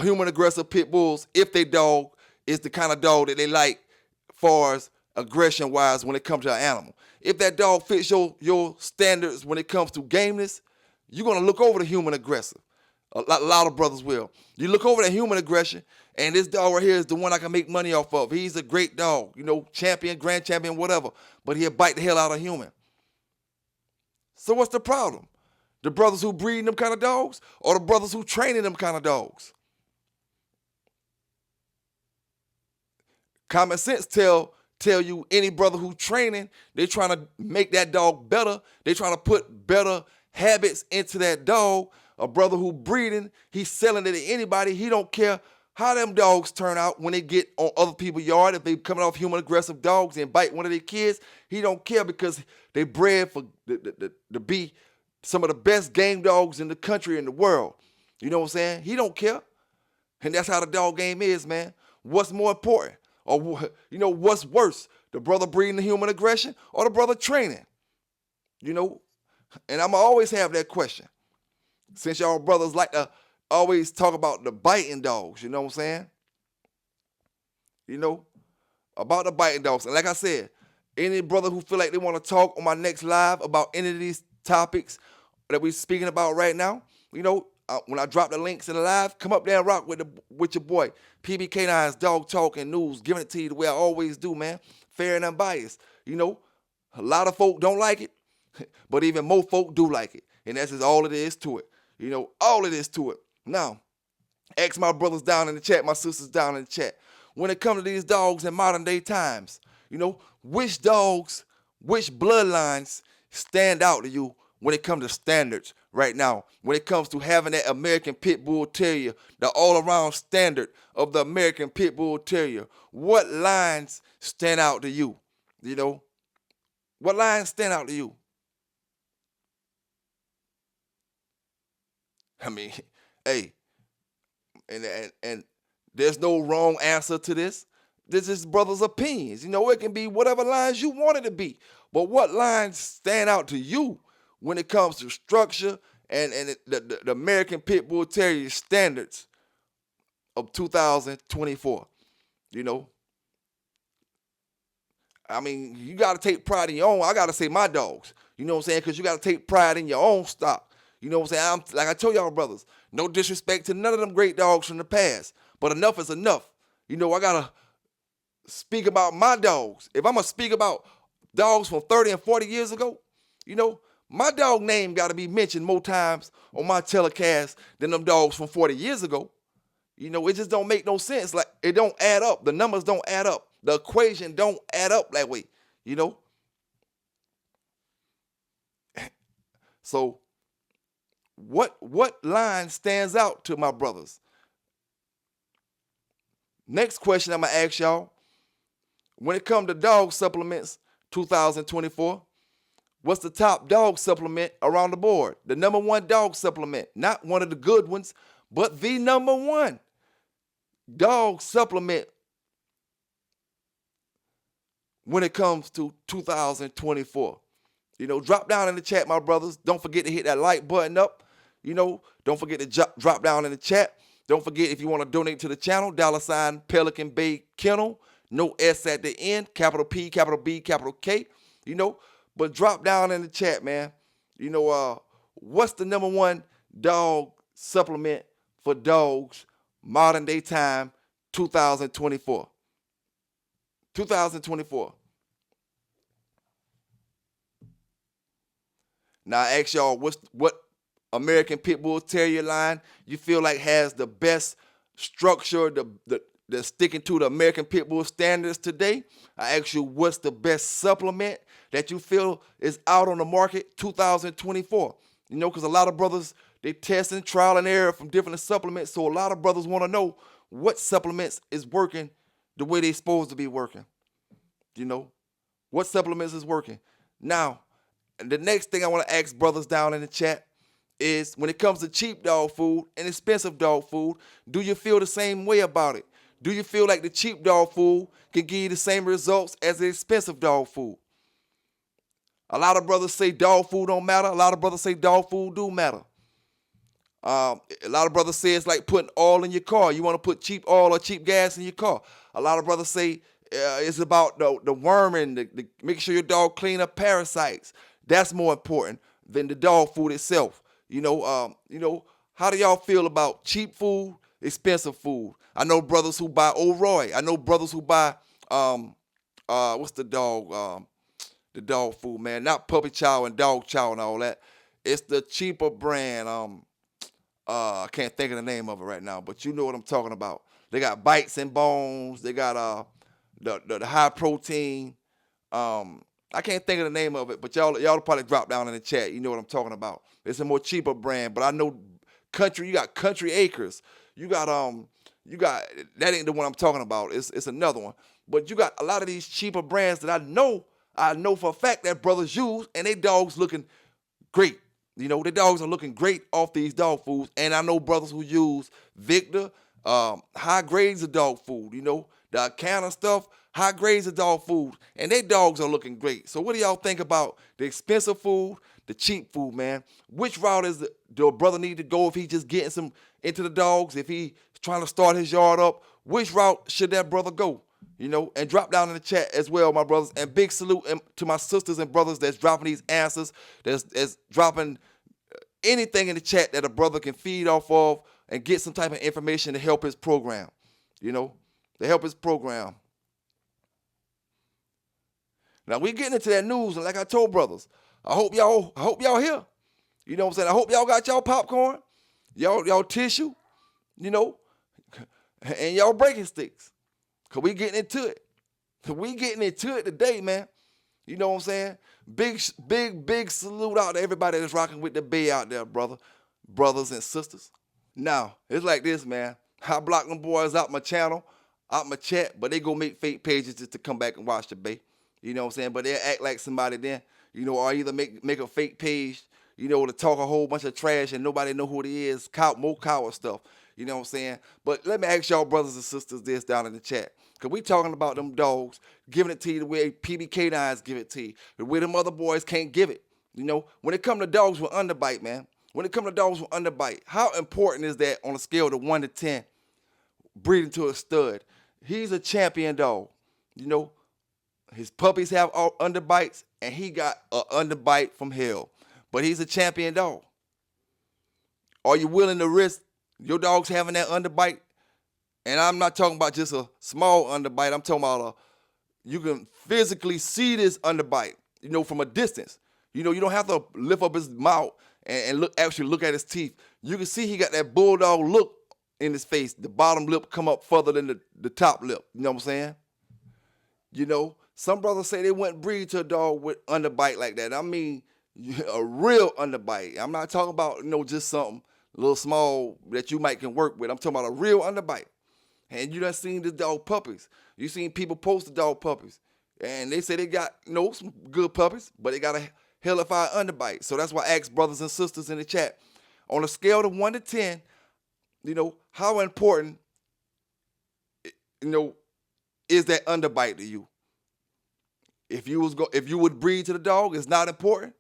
human aggressive pit bulls if they dog is the kind of dog that they like far as aggression-wise when it comes to an animal. If that dog fits your standards when it comes to gameness, you're going to look over the human aggressive. A lot of brothers will. You look over that human aggression, and this dog right here is the one I can make money off of. He's a great dog, champion, grand champion, whatever, but he'll bite the hell out of human. So what's the problem? The brothers who breeding them kind of dogs or the brothers who training them kind of dogs? Common sense tell you any brother who training, they trying to make that dog better. They trying to put better habits into that dog. A brother who breeding, he's selling it to anybody. He don't care how them dogs turn out when they get on other people's yard. If they coming off human aggressive dogs and bite one of their kids, he don't care because they bred for to be some of the best game dogs in the country and the world. You know what I'm saying? He don't care. And that's how the dog game is, man. What's more important? Or, what's worse? The brother breeding the human aggression or the brother training? And I'm going to always have that question. Since y'all brothers like to always talk about the biting dogs, you know what I'm saying? About the biting dogs. And like I said, any brother who feel like they want to talk on my next live about any of these topics that we're speaking about right now, when I drop the links in the live, come up there and rock with your boy. PBK9's Dog Talk and News, giving it to you the way I always do, man. Fair and unbiased. A lot of folk don't like it, but even more folk do like it. And that's just all it is to it. All it is to it. Now, ask my brothers down in the chat, my sisters down in the chat. When it comes to these dogs in modern day times, which dogs, which bloodlines stand out to you when it comes to standards right now? When it comes to having that American Pit Bull Terrier, the all-around standard of the American Pit Bull Terrier, what lines stand out to you? What lines stand out to you? I mean, hey, and there's no wrong answer to this. This is brothers' opinions. It can be whatever lines you want it to be. But what lines stand out to you when it comes to structure and the American Pit Bull Terrier standards of 2024. You know, I mean, you got to take pride in your own. I got to say my dogs. You know what I'm saying? Because you got to take pride in your own stock. You know what I'm saying? Like I told y'all brothers, no disrespect to none of them great dogs from the past, but enough is enough. You know, I got to speak about my dogs. If I'm going to speak about dogs from 30 and 40 years ago, you know, my dog name got to be mentioned more times on my telecast than them dogs from 40 years ago. You know, it just don't make no sense. Like, it don't add up. The numbers don't add up. The equation don't add up that way, you know? So what line stands out to my brothers? Next question I'm going to ask y'all. When it comes to dog supplements 2024, what's the top dog supplement around the board? The number one dog supplement, not one of the good ones, but the number one dog supplement when it comes to 2024. You know, drop down in the chat, my brothers. Don't forget to hit that like button up. You know, don't forget to drop down in the chat. Don't forget, if you want to donate to the channel, $ Pelican Bay Kennel. No S at the end. Capital P, capital B, capital K. You know, but drop down in the chat, man. You know, what's the number one dog supplement for dogs modern day time 2024? 2024. Now I ask y'all, what American Pitbull Terrier line you feel like has the best structure, the sticking to the American Pitbull standards today? I ask you, what's the best supplement that you feel is out on the market 2024? You know, because a lot of brothers, they test and trial and error from different supplements. So a lot of brothers want to know what supplements is working the way they're supposed to be working. You know, what supplements is working. Now, the next thing I want to ask brothers down in the chat is, when it comes to cheap dog food and expensive dog food, do you feel the same way about it? Do you feel like the cheap dog food can give you the same results as the expensive dog food? A lot of brothers say dog food don't matter. A lot of brothers say dog food do matter. A lot of brothers say it's like putting oil in your car. You want to put cheap oil or cheap gas in your car. A lot of brothers say it's about the worming, the making sure your dog clean up parasites. That's more important than the dog food itself. You know, how do y'all feel about cheap food, expensive food? I know brothers who buy O'Roy. I know brothers who buy what's the dog food, man? Not puppy chow and dog chow and all that. It's the cheaper brand. I can't think of the name of it right now, but you know what I'm talking about. They got bites and bones. They got the high protein. I can't think of the name of it, but y'all probably drop down in the chat. You know what I'm talking about. It's a more cheaper brand, but I know you got Country Acres. You got that ain't the one I'm talking about. It's another one. But you got a lot of these cheaper brands that I know for a fact that brothers use, and they dogs looking great. You know, the dogs are looking great off these dog foods. And I know brothers who use Victor, high grades of dog food, you know, the kind of stuff, high grades of dog food, and their dogs are looking great. So what do y'all think about the expensive food, the cheap food, man? Which route do a brother need to go if he just getting some into the dogs, if he trying to start his yard up? Which route should that brother go? You know, and drop down in the chat as well, my brothers. And big salute to my sisters and brothers that's dropping these answers, that's dropping anything in the chat that a brother can feed off of and get some type of information to help his program, you know, to help his program. Now we getting into that news, and like I told brothers, I hope y'all here. You know what I'm saying? I hope y'all got y'all popcorn, y'all tissue, you know, and y'all breaking sticks. Cause we getting into it. We getting into it today, man. You know what I'm saying? Big salute out to everybody that's rocking with the Bay out there, brothers and sisters. Now, it's like this, man. I block them boys out my channel, out my chat, but they go make fake pages just to come back and watch the Bay. You know what I'm saying? But they act like somebody then, you know, or either make a fake page, you know, to talk a whole bunch of trash and nobody know who it is, more coward stuff. You know what I'm saying? But let me ask y'all brothers and sisters this down in the chat. Because we talking about them dogs, giving it to you the way PBK9s give it to you, the way them other boys can't give it. You know, when it come to dogs with underbite, man, when it come to dogs with underbite, how important is that on a scale of 1 to 10? breeding to a stud. He's a champion dog. You know, his puppies have all underbites, and he got an underbite from hell. But he's a champion dog. Are you willing to risk your dogs having that underbite? And I'm not talking about just a small underbite. I'm talking about you can physically see this underbite, you know, from a distance. You know, you don't have to lift up his mouth and actually look at his teeth. You can see he got that bulldog look in his face. The bottom lip come up further than the top lip. You know what I'm saying? You know, some brothers say they wouldn't breed to a dog with underbite like that. I mean, a real underbite. I'm not talking about, you know, just something a little small that you might can work with. I'm talking about a real underbite. And you done seen the dog puppies. You seen people post the dog puppies. And they say they got, you know, some good puppies, but they got a hellified underbite. So that's why I ask brothers and sisters in the chat, on a scale of 1 to 10, you know, how important, you know, is that underbite to you? If you would breed to the dog, it's not important.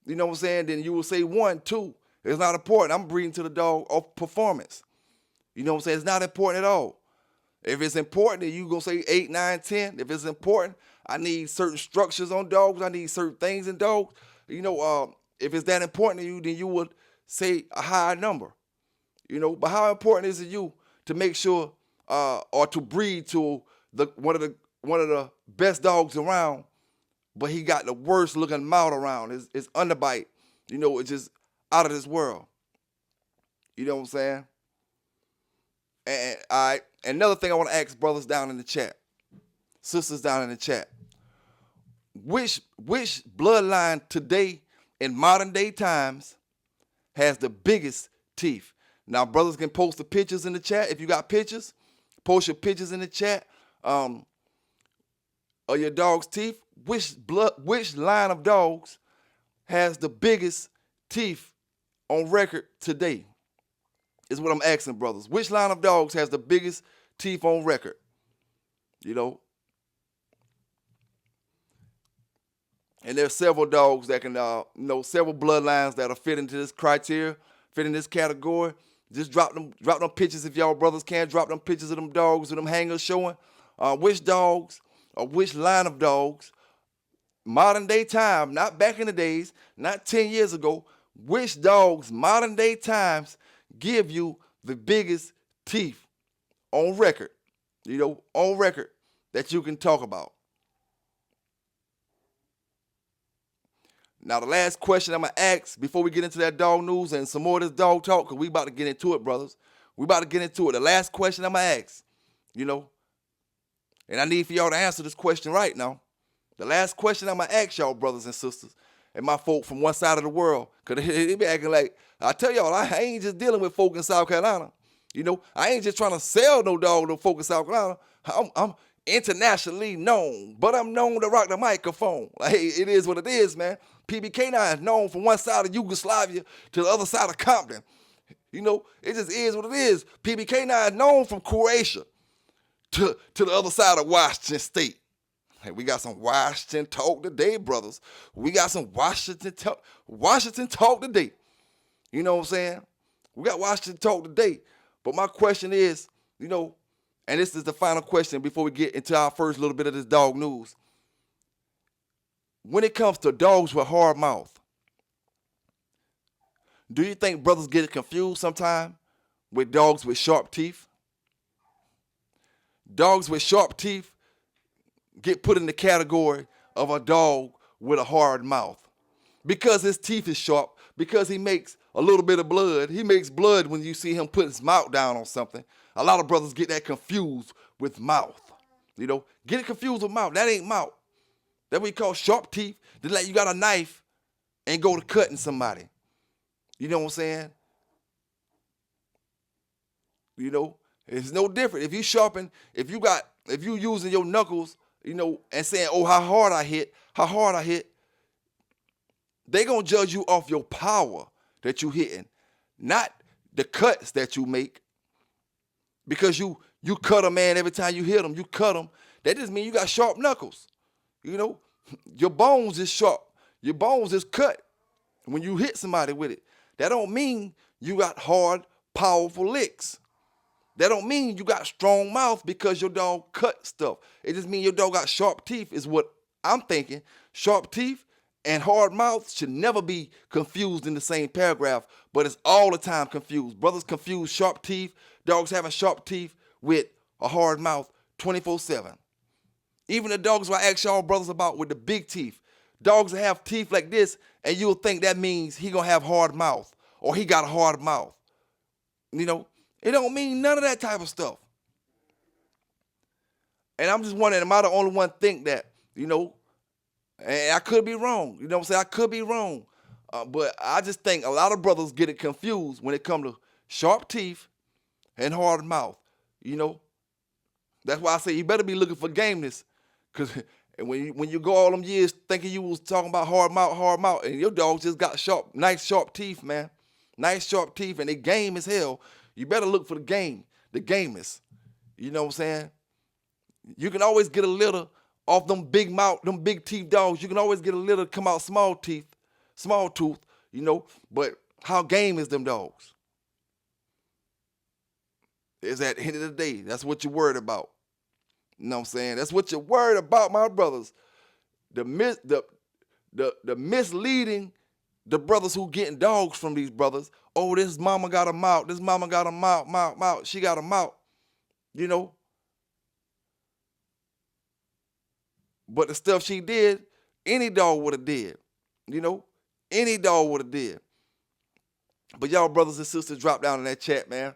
You know what I'm saying? Then you will say 1, 2. It's not important. I'm breeding to the dog of performance. You know what I'm saying? It's not important at all. If it's important, then you gonna say 8, 9, 10. If it's important, I need certain structures on dogs. I need certain things in dogs. You know, if it's that important to you, then you would say a higher number. You know, but how important is it to you to make sure or to breed to one of the best dogs around, but he got the worst looking mouth around. His underbite, you know, it's just out of this world. You know what I'm saying? And another thing I want to ask brothers down in the chat, sisters down in the chat, which bloodline today in modern day times has the biggest teeth? Now, brothers can post the pictures in the chat. If you got pictures, post your pictures in the chat of your dog's teeth. Which line of dogs has the biggest teeth on record today? Is what I'm asking, brothers. Which line of dogs has the biggest teeth on record? You know? And there's several dogs that can, several bloodlines that are fit into this criteria, fit in this category. Just drop them pictures if y'all brothers can. Drop them pictures of them dogs with them hangers showing which dogs or which line of dogs, modern day time, not back in the days, not 10 years ago, which dogs, modern day times, give you the biggest teeth on record, you know, on record that you can talk about. Now, the last question I'm going to ask before we get into that dog news and some more of this dog talk, because we about to get into it, brothers. We about to get into it. The last question I'm going to ask, you know, and I need for y'all to answer this question right now. The last question I'm going to ask y'all, brothers and sisters, and my folk from one side of the world, because they be acting like, I tell y'all, I ain't just dealing with folk in South Carolina. You know, I ain't just trying to sell no dog to folk in South Carolina. I'm internationally known, but I'm known to rock the microphone. Like, hey, it is what it is, man. PBK9 is known from one side of Yugoslavia to the other side of Compton. You know, it just is what it is. PBK9 is known from Croatia to the other side of Washington State. Hey, we got some Washington talk today, brothers. We got some Washington talk today. You know what I'm saying? We got Washington talk today. But my question is, you know, and this is the final question before we get into our first little bit of this dog news. When it comes to dogs with hard mouth, do you think brothers get confused sometimes with dogs with sharp teeth? Dogs with sharp teeth get put in the category of a dog with a hard mouth because his teeth is sharp, because he makes a little bit of blood. He makes blood when you see him put his mouth down on something. A lot of brothers get that confused with mouth. You know, get it confused with mouth. That ain't mouth. That we call sharp teeth. Then like you got a knife and go to cutting somebody. You know what I'm saying? You know, it's no different. If you using your knuckles, you know, and saying, oh, how hard I hit, they gonna judge you off your power that you hitting, not the cuts that you make. Because you cut a man every time you hit him, you cut him. That just means you got sharp knuckles. You know, your bones is sharp. Your bones is cut when you hit somebody with it. That don't mean you got hard, powerful licks. That don't mean you got strong mouth because your dog cut stuff. It just means your dog got sharp teeth is what I'm thinking. Sharp teeth and hard mouth should never be confused in the same paragraph, but it's all the time confused. Brothers confuse sharp teeth, dogs having sharp teeth with a hard mouth 24/7. Even the dogs I ask y'all brothers about with the big teeth. Dogs that have teeth like this, and you'll think that means he gonna have hard mouth or he got a hard mouth. You know, it don't mean none of that type of stuff. And I'm just wondering, am I the only one think that, you know, and I could be wrong. You know what I'm saying? I could be wrong. But I just think a lot of brothers get it confused when it comes to sharp teeth and hard mouth. You know, that's why I say you better be looking for gameness. Because when you go all them years thinking you was talking about hard mouth, and your dog just got nice sharp teeth, man. Nice sharp teeth, and they game as hell. You better look for the gameness. You know what I'm saying? You can always get a litter off them big mouth, them big teeth dogs. You can always get a litter come out small tooth, you know. But how game is them dogs? Is at the end of the day, that's what you're worried about. You know what I'm saying? That's what you're worried about, my brothers. The misleading the brothers who getting dogs from these brothers. Oh, this mama got a mouth. This mama got a mouth. She got a mouth. You know. But the stuff she did, any dog would have did. You know? Any dog would have did. But y'all brothers and sisters, drop down in that chat, man.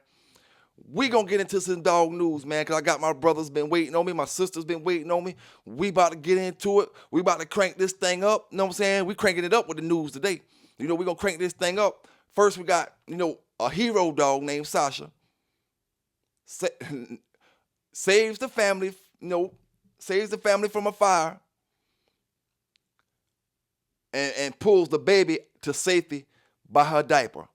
We gonna get into some dog news, man, because I got my brothers been waiting on me. My sisters been waiting on me. We about to get into it. We about to crank this thing up. You know what I'm saying? We cranking it up with the news today. You know, we gonna crank this thing up. First, we got, you know, a hero dog named Sasha. Saves the family, you know, saves the family from a fire and pulls the baby to safety by her diaper.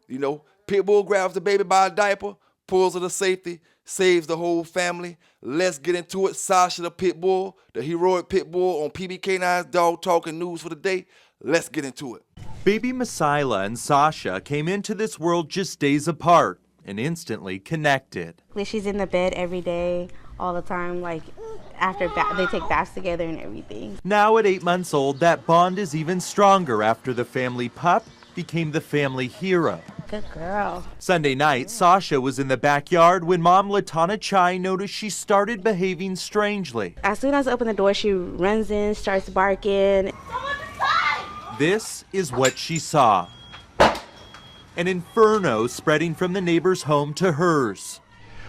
You know, Pitbull grabs the baby by a diaper, pulls her to safety, saves the whole family. Let's get into it. Sasha the Pitbull, the heroic Pitbull on PBK9's Dog Talking News for the day. Let's get into it. Baby Messiah and Sasha came into this world just days apart and instantly connected. She's in the bed every day, all the time, like after they take baths together and everything. Now at 8 months old, that bond is even stronger after the family pup became the family hero. Good girl. Sunday night, Sasha was in the backyard when mom Latana Chai noticed she started behaving strangely. As soon as I open the door, she runs in, starts barking. This is what she saw. An inferno spreading from the neighbor's home to hers.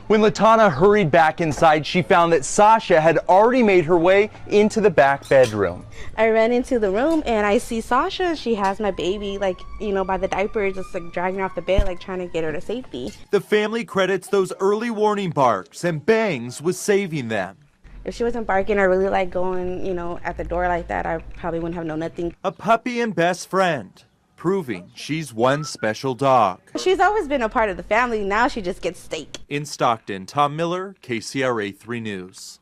When Latana hurried back inside, she found that Sasha had already made her way into the back bedroom. I ran into the room and I see Sasha. She has my baby, like, you know, by the diaper, just like dragging her off the bed, like trying to get her to safety. The family credits those early warning barks and bangs with saving them. If she wasn't barking or really like going, you know, at the door like that, I probably wouldn't have known nothing. A puppy and best friend, proving she's one special dog. She's always been a part of the family. Now she just gets steak. In Stockton, Tom Miller, KCRA 3 News.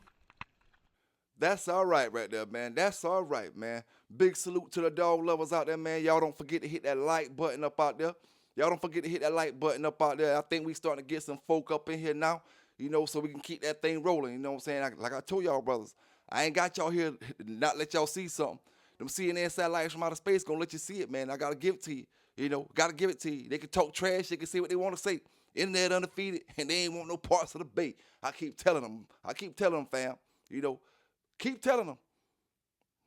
That's all right there, man. That's all right, man. Big salute to the dog lovers out there, man. Y'all don't forget to hit that like button up out there. Y'all don't forget to hit that like button up out there. I think we starting to get some folk up in here now, you know, so we can keep that thing rolling. You know what I'm saying? Like I told y'all, brothers, I ain't got y'all here to not let y'all see something. Them CNN satellites from outer space gonna let you see it, man. I gotta give it to you. You know, gotta give it to you. They can talk trash. They can say what they want to say. Internet undefeated, and they ain't want no parts of the bait. I keep telling them, fam. You know, keep telling them.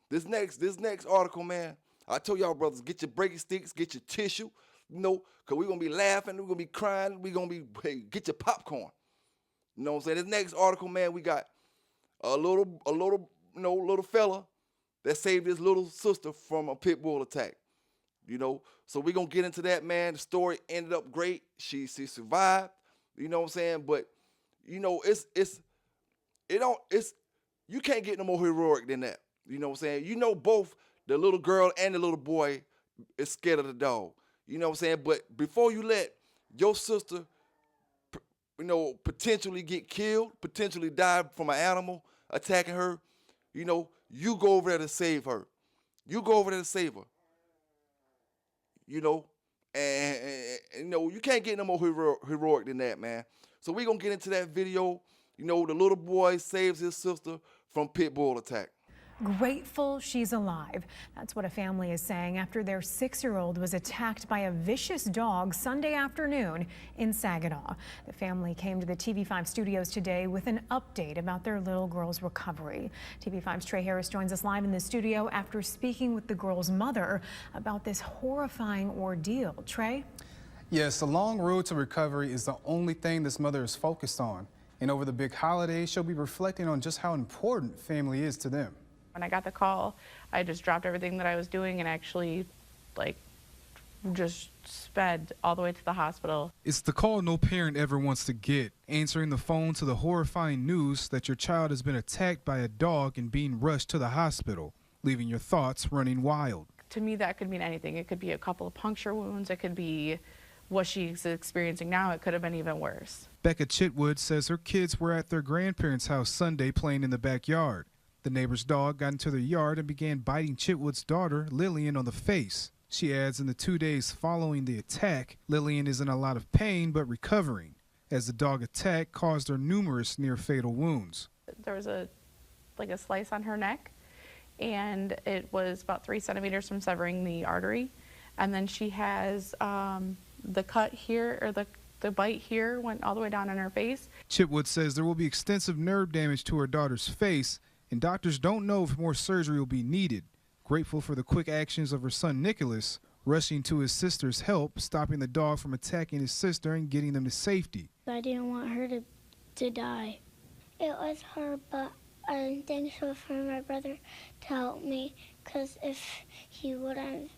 This next article, man. I told y'all, brothers, get your breaking sticks, get your tissue. You know, cause we're gonna be laughing, we're gonna be crying, we're gonna be, hey, get your popcorn. You know what I'm saying? This next article, man, we got a little fella that saved his little sister from a pit bull attack. You know, so we're gonna get into that, man. The story ended up great. She survived. You know what I'm saying? But you know, you can't get no more heroic than that. You know what I'm saying? You know, both the little girl and the little boy is scared of the dog. You know what I'm saying? But before you let your sister, you know, potentially get killed, potentially die from an animal attacking her, you know, you go over there to save her. You go over there to save her. You know, and you know, you can't get no more heroic than that, man. So we gonna get into that video. You know, the little boy saves his sister from Pitbull attack. Grateful she's alive. That's what a family is saying after their 6-year-old was attacked by a vicious dog Sunday afternoon in Saginaw. The family came to the TV5 studios today with an update about their little girl's recovery. TV5's Trey Harris joins us live in the studio after speaking with the girl's mother about this horrifying ordeal. Trey? Yes, the long road to recovery is the only thing this mother is focused on. And over the big holidays, she'll be reflecting on just how important family is to them. When I got the call, I just dropped everything that I was doing and actually, just sped all the way to the hospital. It's the call no parent ever wants to get, answering the phone to the horrifying news that your child has been attacked by a dog and being rushed to the hospital, leaving your thoughts running wild. To me, that could mean anything. It could be a couple of puncture wounds. It could be what she's experiencing now. It could have been even worse. Becca Chitwood says her kids were at their grandparents' house Sunday playing in the backyard. The neighbor's dog got into their yard and began biting Chitwood's daughter, Lillian, on the face. She adds in the 2 days following the attack, Lillian is in a lot of pain but recovering, as the dog attack caused her numerous near-fatal wounds. There was a slice on her neck, and it was about 3 centimeters from severing the artery. And then she has the cut here, or the bite here, went all the way down on her face. Chitwood says there will be extensive nerve damage to her daughter's face, and doctors don't know if more surgery will be needed. Grateful for the quick actions of her son Nicholas, rushing to his sister's help, stopping the dog from attacking his sister and getting them to safety. I didn't want her to die. It was hard, but I'm thankful for my brother to help me, because if he wouldn't,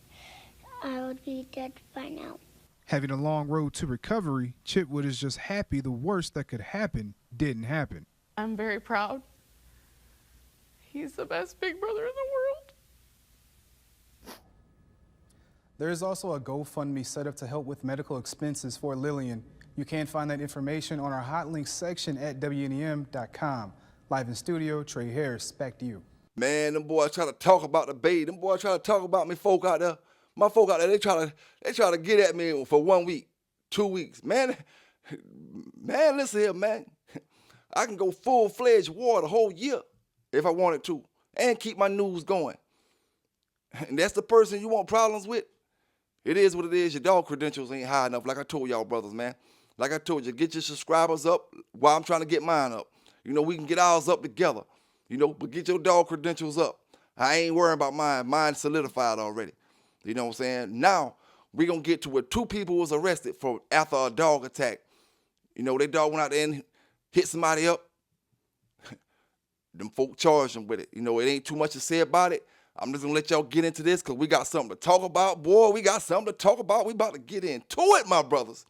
I would be dead by now. Having a long road to recovery, Chitwood is just happy the worst that could happen didn't happen. I'm very proud. He's the best big brother in the world. There is also a GoFundMe set up to help with medical expenses for Lillian. You can find that information on our hot links section at WNEM.com. Live in studio, Trey Harris, back to you. Man, them boys try to talk about the baby. Them boys try to talk about me folk out there. My folk out there, they try to get at me for 1 week, 2 weeks. Man, listen here, man. I can go full-fledged war the whole year if I wanted to, and keep my news going. And that's the person you want problems with? It is what it is. Your dog credentials ain't high enough, like I told y'all brothers, man. Like I told you, get your subscribers up while I'm trying to get mine up. You know, we can get ours up together, you know, but get your dog credentials up. I ain't worrying about mine. Mine's solidified already. You know what I'm saying? Now, we going to get to where 2 people was arrested after a dog attack. You know, their dog went out there and hit somebody up. Them folk charged them with it. You know, it ain't too much to say about it. I'm just going to let y'all get into this because we got something to talk about. Boy, we got something to talk about. We about to get into it, my brothers.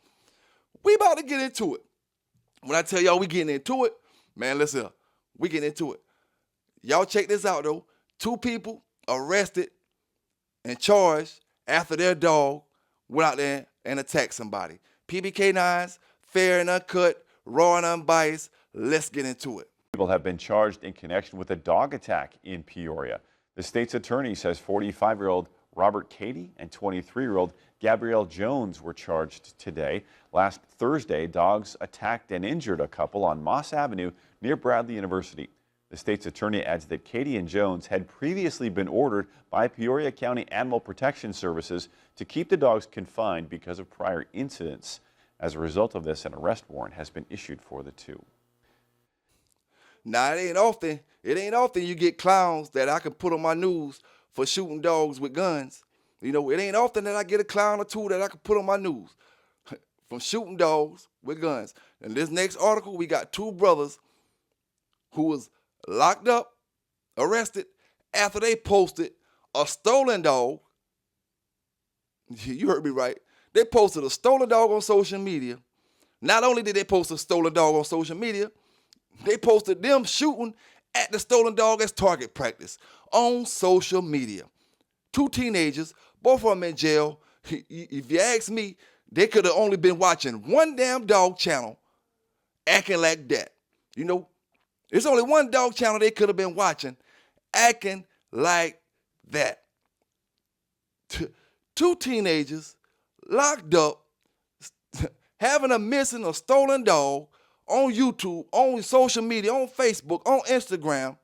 We about to get into it. When I tell y'all we getting into it, man, listen, we getting into it. Y'all check this out, though. 2 people arrested and charged after their dog went out there and attacked somebody. PBK9s, fair and uncut, raw and unbiased. Let's get into it. People have been charged in connection with a dog attack in Peoria. The state's attorney says 45-year-old Robert Cady and 23-year-old Gabrielle Jones were charged today. Last Thursday, dogs attacked and injured a couple on Moss Avenue near Bradley University. The state's attorney adds that Cady and Jones had previously been ordered by Peoria County Animal Protection Services to keep the dogs confined because of prior incidents. As a result of this, an arrest warrant has been issued for the 2. Now, it ain't often you get clowns that I can put on my news for shooting dogs with guns. You know, it ain't often that I get a clown or 2 that I can put on my news from shooting dogs with guns. In this next article, we got 2 brothers who was locked up, arrested, after they posted a stolen dog. You heard me right. They posted a stolen dog on social media. Not only did they post a stolen dog on social media, they posted them shooting at the stolen dog as target practice on social media. 2 teenagers, both of them in jail. If you ask me, they could have only been watching one damn dog channel acting like that. You know, there's only one dog channel they could have been watching acting like that. 2 teenagers locked up, having a missing or stolen dog on YouTube, on social media, on Facebook, on Instagram,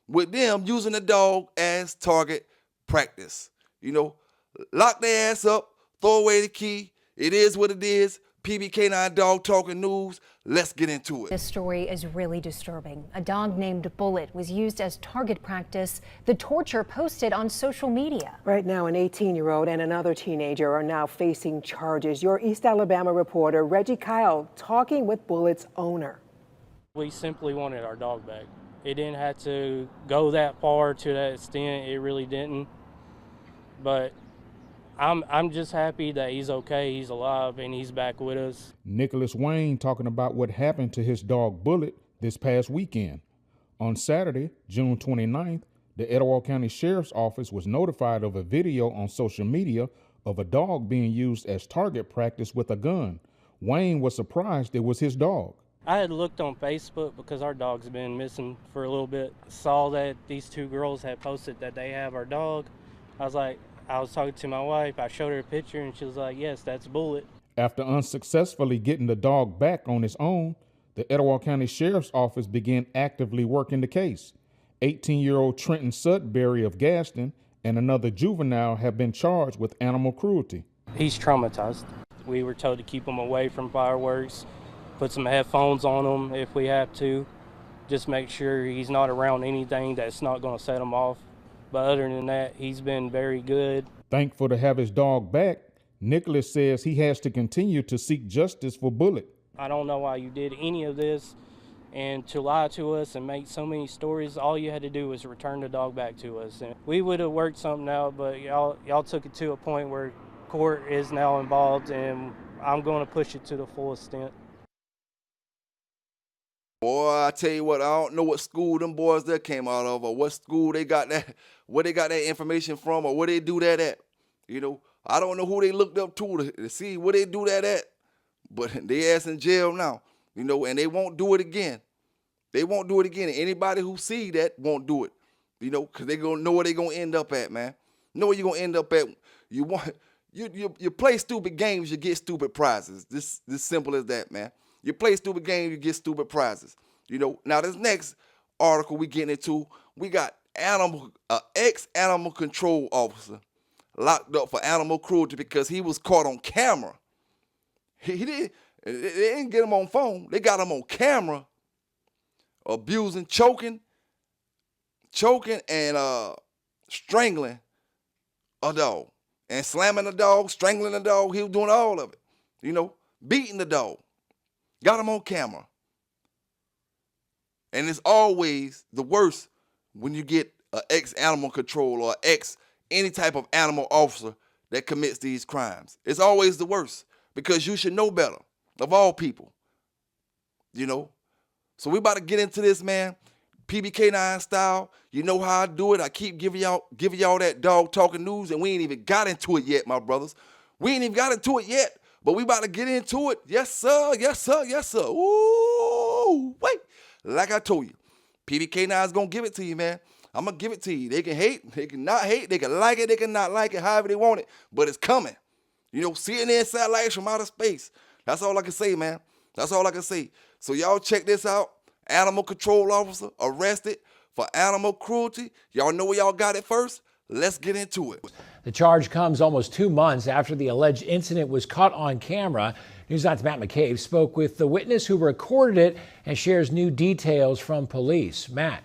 with them using the dog as target practice. You know, lock their ass up, throw away the key. It is what it is. PBK9 Dog Talking News. Let's get into it. This story is really disturbing. A dog named Bullet was used as target practice. The torture posted on social media. Right now, an 18-year-old and another teenager are now facing charges. Your East Alabama reporter, Reggie Kyle, talking with Bullet's owner. We simply wanted our dog back. It didn't have to go that far to that extent. It really didn't. But I'm just happy that he's okay, he's alive, and he's back with us. Nicholas Wayne talking about what happened to his dog Bullet this past weekend. On Saturday, June 29th, the Etowah County Sheriff's Office was notified of a video on social media of a dog being used as target practice with a gun. Wayne was surprised it was his dog. I had looked on Facebook because our dog's been missing for a little bit. Saw that these two girls had posted that they have our dog. I was talking to my wife. I showed her a picture and she was like, yes, that's Bullet. After unsuccessfully getting the dog back on its own, the Etowah County Sheriff's Office began actively working the case. 18-year-old Trenton Sudbury of Gaston and another juvenile have been charged with animal cruelty. He's traumatized. We were told to keep him away from fireworks, put some headphones on him if we have to, just make sure he's not around anything that's not going to set him off. But other than that, he's been very good. Thankful to have his dog back, Nicholas says he has to continue to seek justice for Bullet. I don't know why you did any of this, and to lie to us and make so many stories, all you had to do was return the dog back to us. And we would have worked something out, but y'all took it to a point where court is now involved, and I'm going to push it to the full extent. Boy, I tell you what, I don't know what school them boys that came out of, or what school they got that, where they got that information from, or where they do that at. You know, I don't know who they looked up to see where they do that at, but they ass in jail now, you know, and they won't do it again. They won't do it again. Anybody who see that won't do it, you know, because they gonna know where they gonna end up at, man. Know where you gonna end up at. You play stupid games, you get stupid prizes. This simple as that, man. You play stupid games, you get stupid prizes. You know, now this next article we getting into, we got ex-animal control officer locked up for animal cruelty because he was caught on camera. They didn't get him on phone. They got him on camera abusing, choking and strangling a dog. And slamming the dog, strangling the dog. He was doing all of it. You know, beating the dog. Got him on camera. And it's always the worst when you get an ex-animal control or any type of animal officer that commits these crimes. It's always the worst because you should know better, of all people. You know? So we about to get into this, man. PBK9 style. You know how I do it. I keep giving y'all that dog talking news, and we ain't even got into it yet, my brothers. We ain't even got into it yet. But we about to get into it. Yes, sir. Yes, sir. Yes, sir. Ooh, wait. Like I told you, PBK9 is going to give it to you, man. I'm going to give it to you. They can hate. They can not hate. They can like it. They can not like it, however they want it. But it's coming. You know, CNN satellites from outer space. That's all I can say, man. That's all I can say. So y'all check this out. Animal control officer arrested for animal cruelty. Y'all know where y'all got it first? Let's get into it. The charge comes almost 2 months after the alleged incident was caught on camera. News 9's Matt McCabe spoke with the witness who recorded it and shares new details from police. Matt.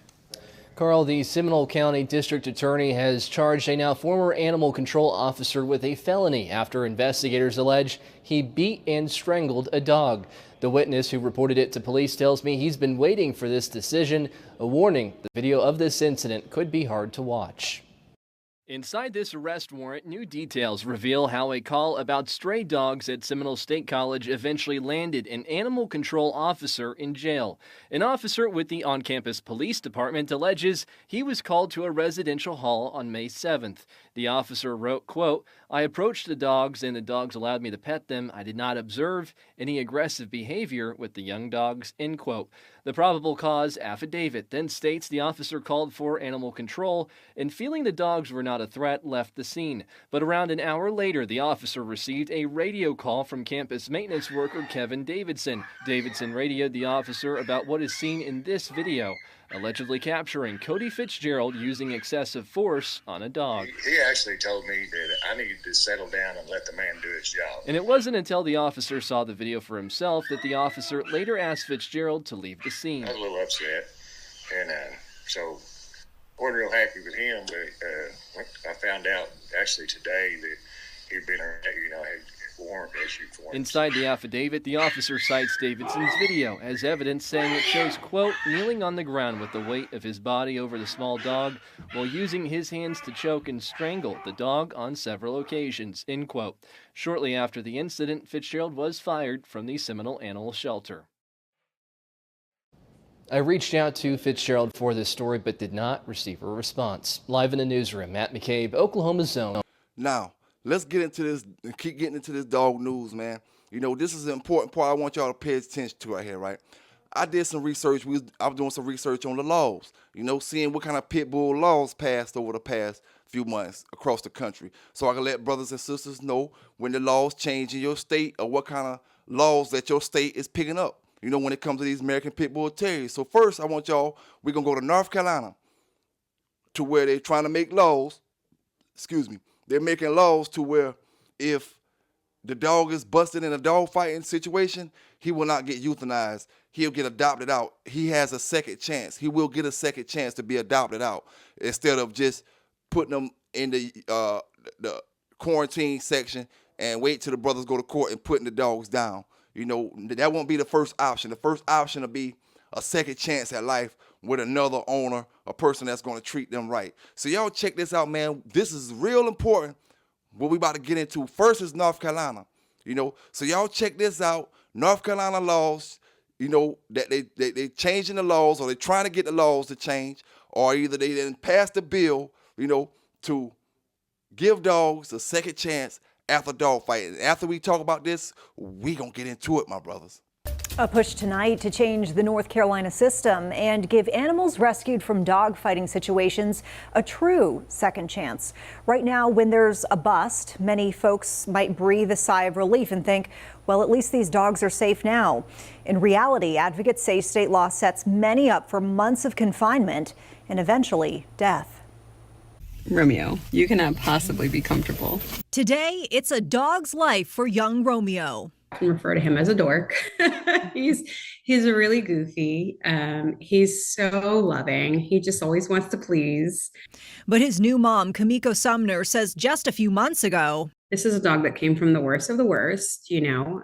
Carl, the Seminole County District Attorney has charged a now former animal control officer with a felony after investigators allege he beat and strangled a dog. The witness who reported it to police tells me he's been waiting for this decision, a warning the video of this incident could be hard to watch. Inside this arrest warrant, new details reveal how a call about stray dogs at Seminole State College eventually landed an animal control officer in jail. An officer with the on-campus police department alleges he was called to a residential hall on May 7th. The officer wrote, quote, "I approached the dogs and the dogs allowed me to pet them. I did not observe any aggressive behavior with the young dogs," end quote. The probable cause affidavit then states the officer called for animal control and feeling the dogs were not not a threat, left the scene. But around an hour later, the officer received a radio call from campus maintenance worker Kevin Davidson. Davidson radioed the officer about what is seen in this video, allegedly capturing Cody Fitzgerald using excessive force on a dog. He actually told me that I needed to settle down and let the man do his job. And it wasn't until the officer saw the video for himself that the officer later asked Fitzgerald to leave the scene. I was a little upset, and so wasn't real happy with him, but I found out actually today that he'd been, had a warrant issued for him. Inside the affidavit, the officer cites Davidson's video as evidence, saying it shows, quote, kneeling on the ground with the weight of his body over the small dog while using his hands to choke and strangle the dog on several occasions, end quote. Shortly after the incident, Fitzgerald was fired from the Seminole Animal Shelter. I reached out to Fitzgerald for this story but did not receive a response. Live in the newsroom, Matt McCabe, Oklahoma Zone. Now, let's get into this and keep getting into this dog news, man. You know, this is an important part I want y'all to pay attention to right here, right? I did some research. I was doing some research on the laws, you know, seeing what kind of Pitbull laws passed over the past few months across the country. So I can let brothers and sisters know when the laws change in your state or what kind of laws that your state is picking up, you know, when it comes to these American Pitbull Terriers. So first, I want y'all, we're going to go to North Carolina to where they're trying to make laws, they're making laws to where if the dog is busted in a dog fighting situation, he will not get euthanized. He'll get adopted out. He has a second chance. He will get a second chance to be adopted out instead of just putting them in the quarantine section and wait till the brothers go to court and putting the dogs down. You know, that won't be the first option. The first option will be a second chance at life with another owner, a person that's going to treat them right. So y'all check this out, man. This is real important. What we about to get into first is North Carolina, you know. So y'all check this out. North Carolina laws, you know, that they changing the laws, or they trying to get the laws to change, or either they didn't pass the bill, you know, to give dogs a second chance after dog fighting. After we talk about this, we gonna get into it, my brothers. A push tonight to change the North Carolina system and give animals rescued from dogfighting situations a true second chance. Right now, when there's a bust, many folks might breathe a sigh of relief and think, well, at least these dogs are safe now. In reality, advocates say state law sets many up for months of confinement and eventually death. Romeo, you cannot possibly be comfortable. Today, it's a dog's life for young Romeo. I can refer to him as a dork. He's really goofy. He's so loving. He just always wants to please. But his new mom, Kamiko Sumner, says just a few months ago, this is a dog that came from the worst of the worst, you know,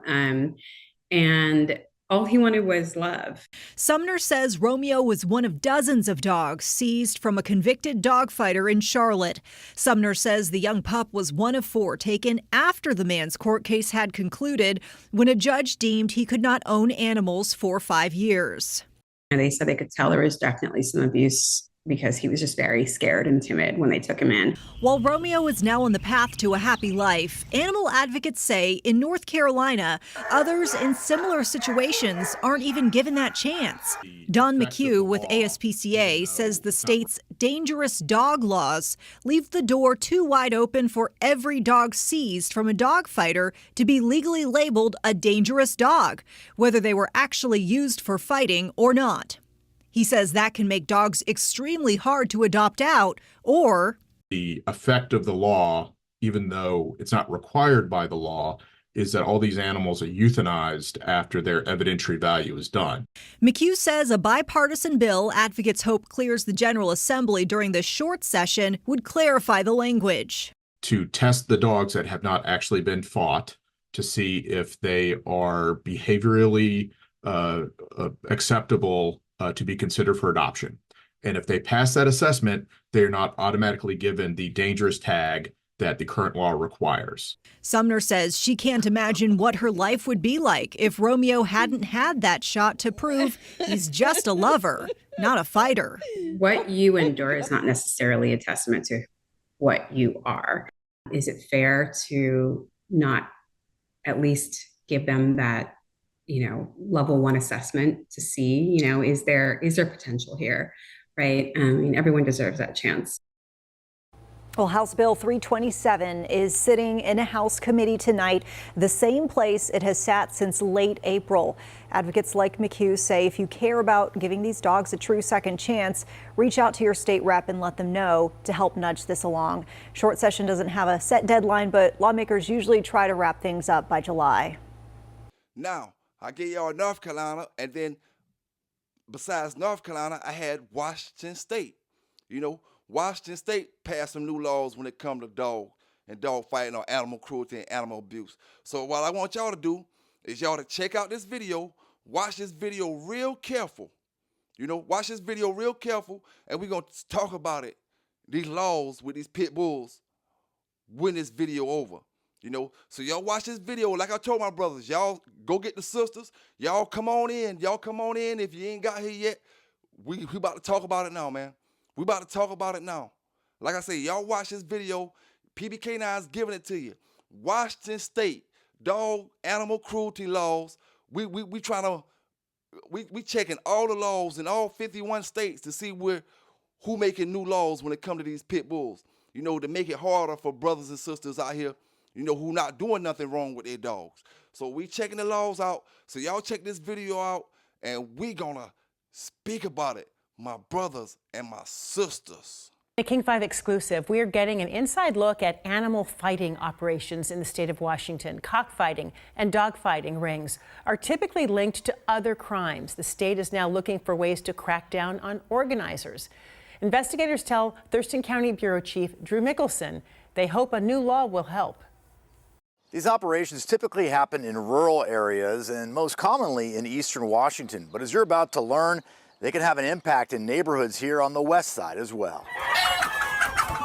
and all he wanted was love. Sumner says Romeo was one of dozens of dogs seized from a convicted dog fighter in Charlotte. Sumner says the young pup was one of 4 taken after the man's court case had concluded, when a judge deemed he could not own animals for 5 years. And they said they could tell there was definitely some abuse because he was just very scared and timid when they took him in. While Romeo is now on the path to a happy life, animal advocates say in North Carolina, others in similar situations aren't even given that chance. Don McHugh with ASPCA says the state's dangerous dog laws leave the door too wide open for every dog seized from a dog fighter to be legally labeled a dangerous dog, whether they were actually used for fighting or not. He says that can make dogs extremely hard to adopt out, or the effect of the law, even though it's not required by the law, is that all these animals are euthanized after their evidentiary value is done. McHugh says a bipartisan bill advocates hope clears the General Assembly during the short session would clarify the language. To test the dogs that have not actually been fought to see if they are behaviorally acceptable to be considered for adoption. And if they pass that assessment, they're not automatically given the dangerous tag that the current law requires. Sumner says she can't imagine what her life would be like if Romeo hadn't had that shot to prove he's just a lover, not a fighter. What you endure is not necessarily a testament to what you are. Is it fair to not at least give them that, you know, level 1 assessment to see, you know, is there potential here, right? I mean, everyone deserves that chance. Well, House Bill 327 is sitting in a House committee tonight, the same place it has sat since late April. Advocates like McHugh say if you care about giving these dogs a true second chance, reach out to your state rep and let them know to help nudge this along. Short session doesn't have a set deadline, but lawmakers usually try to wrap things up by July. Now, I gave y'all North Carolina, and then besides North Carolina, I had Washington State. You know, Washington State passed some new laws when it comes to dog and dog fighting or animal cruelty and animal abuse. So what I want y'all to do is y'all to check out this video, watch this video real careful. You know, watch this video real careful, and we're going to talk about it, these laws with these pit bulls, when this video over. You know, so y'all watch this video. Like I told my brothers, y'all go get the sisters. Y'all come on in. Y'all come on in. If you ain't got here yet, we about to talk about it now, man. We about to talk about it now. Like I say, y'all watch this video. PBK9 is giving it to you. Washington State dog animal cruelty laws. We checking all the laws in all 51 states to see who making new laws when it comes to these pit bulls. You know, to make it harder for brothers and sisters out here, you know, who not doing nothing wrong with their dogs. So we checking the laws out. So y'all check this video out, and we gonna speak about it, my brothers and my sisters. A King 5 exclusive, we are getting an inside look at animal fighting operations in the state of Washington. Cockfighting and dogfighting rings are typically linked to other crimes. The state is now looking for ways to crack down on organizers. Investigators tell Thurston County Bureau Chief Drew Mickelson they hope a new law will help. These operations typically happen in rural areas and most commonly in eastern Washington. But as you're about to learn, they can have an impact in neighborhoods here on the west side as well.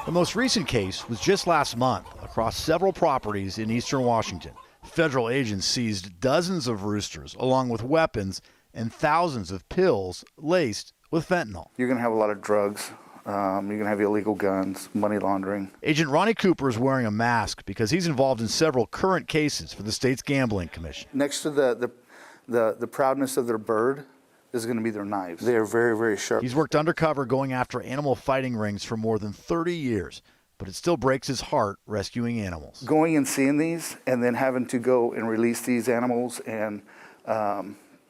The most recent case was just last month across several properties in eastern Washington. Federal agents seized dozens of roosters along with weapons and thousands of pills laced with fentanyl. You're going to have a lot of drugs. You're going to have illegal guns, money laundering. Agent Ronnie Cooper is wearing a mask because he's involved in several current cases for the state's gambling commission. Next to the proudness of their bird is going to be their knives. They are very, very sharp. He's worked undercover going after animal fighting rings for more than 30 years, but it still breaks his heart rescuing animals. Going and seeing these and then having to go and release these animals and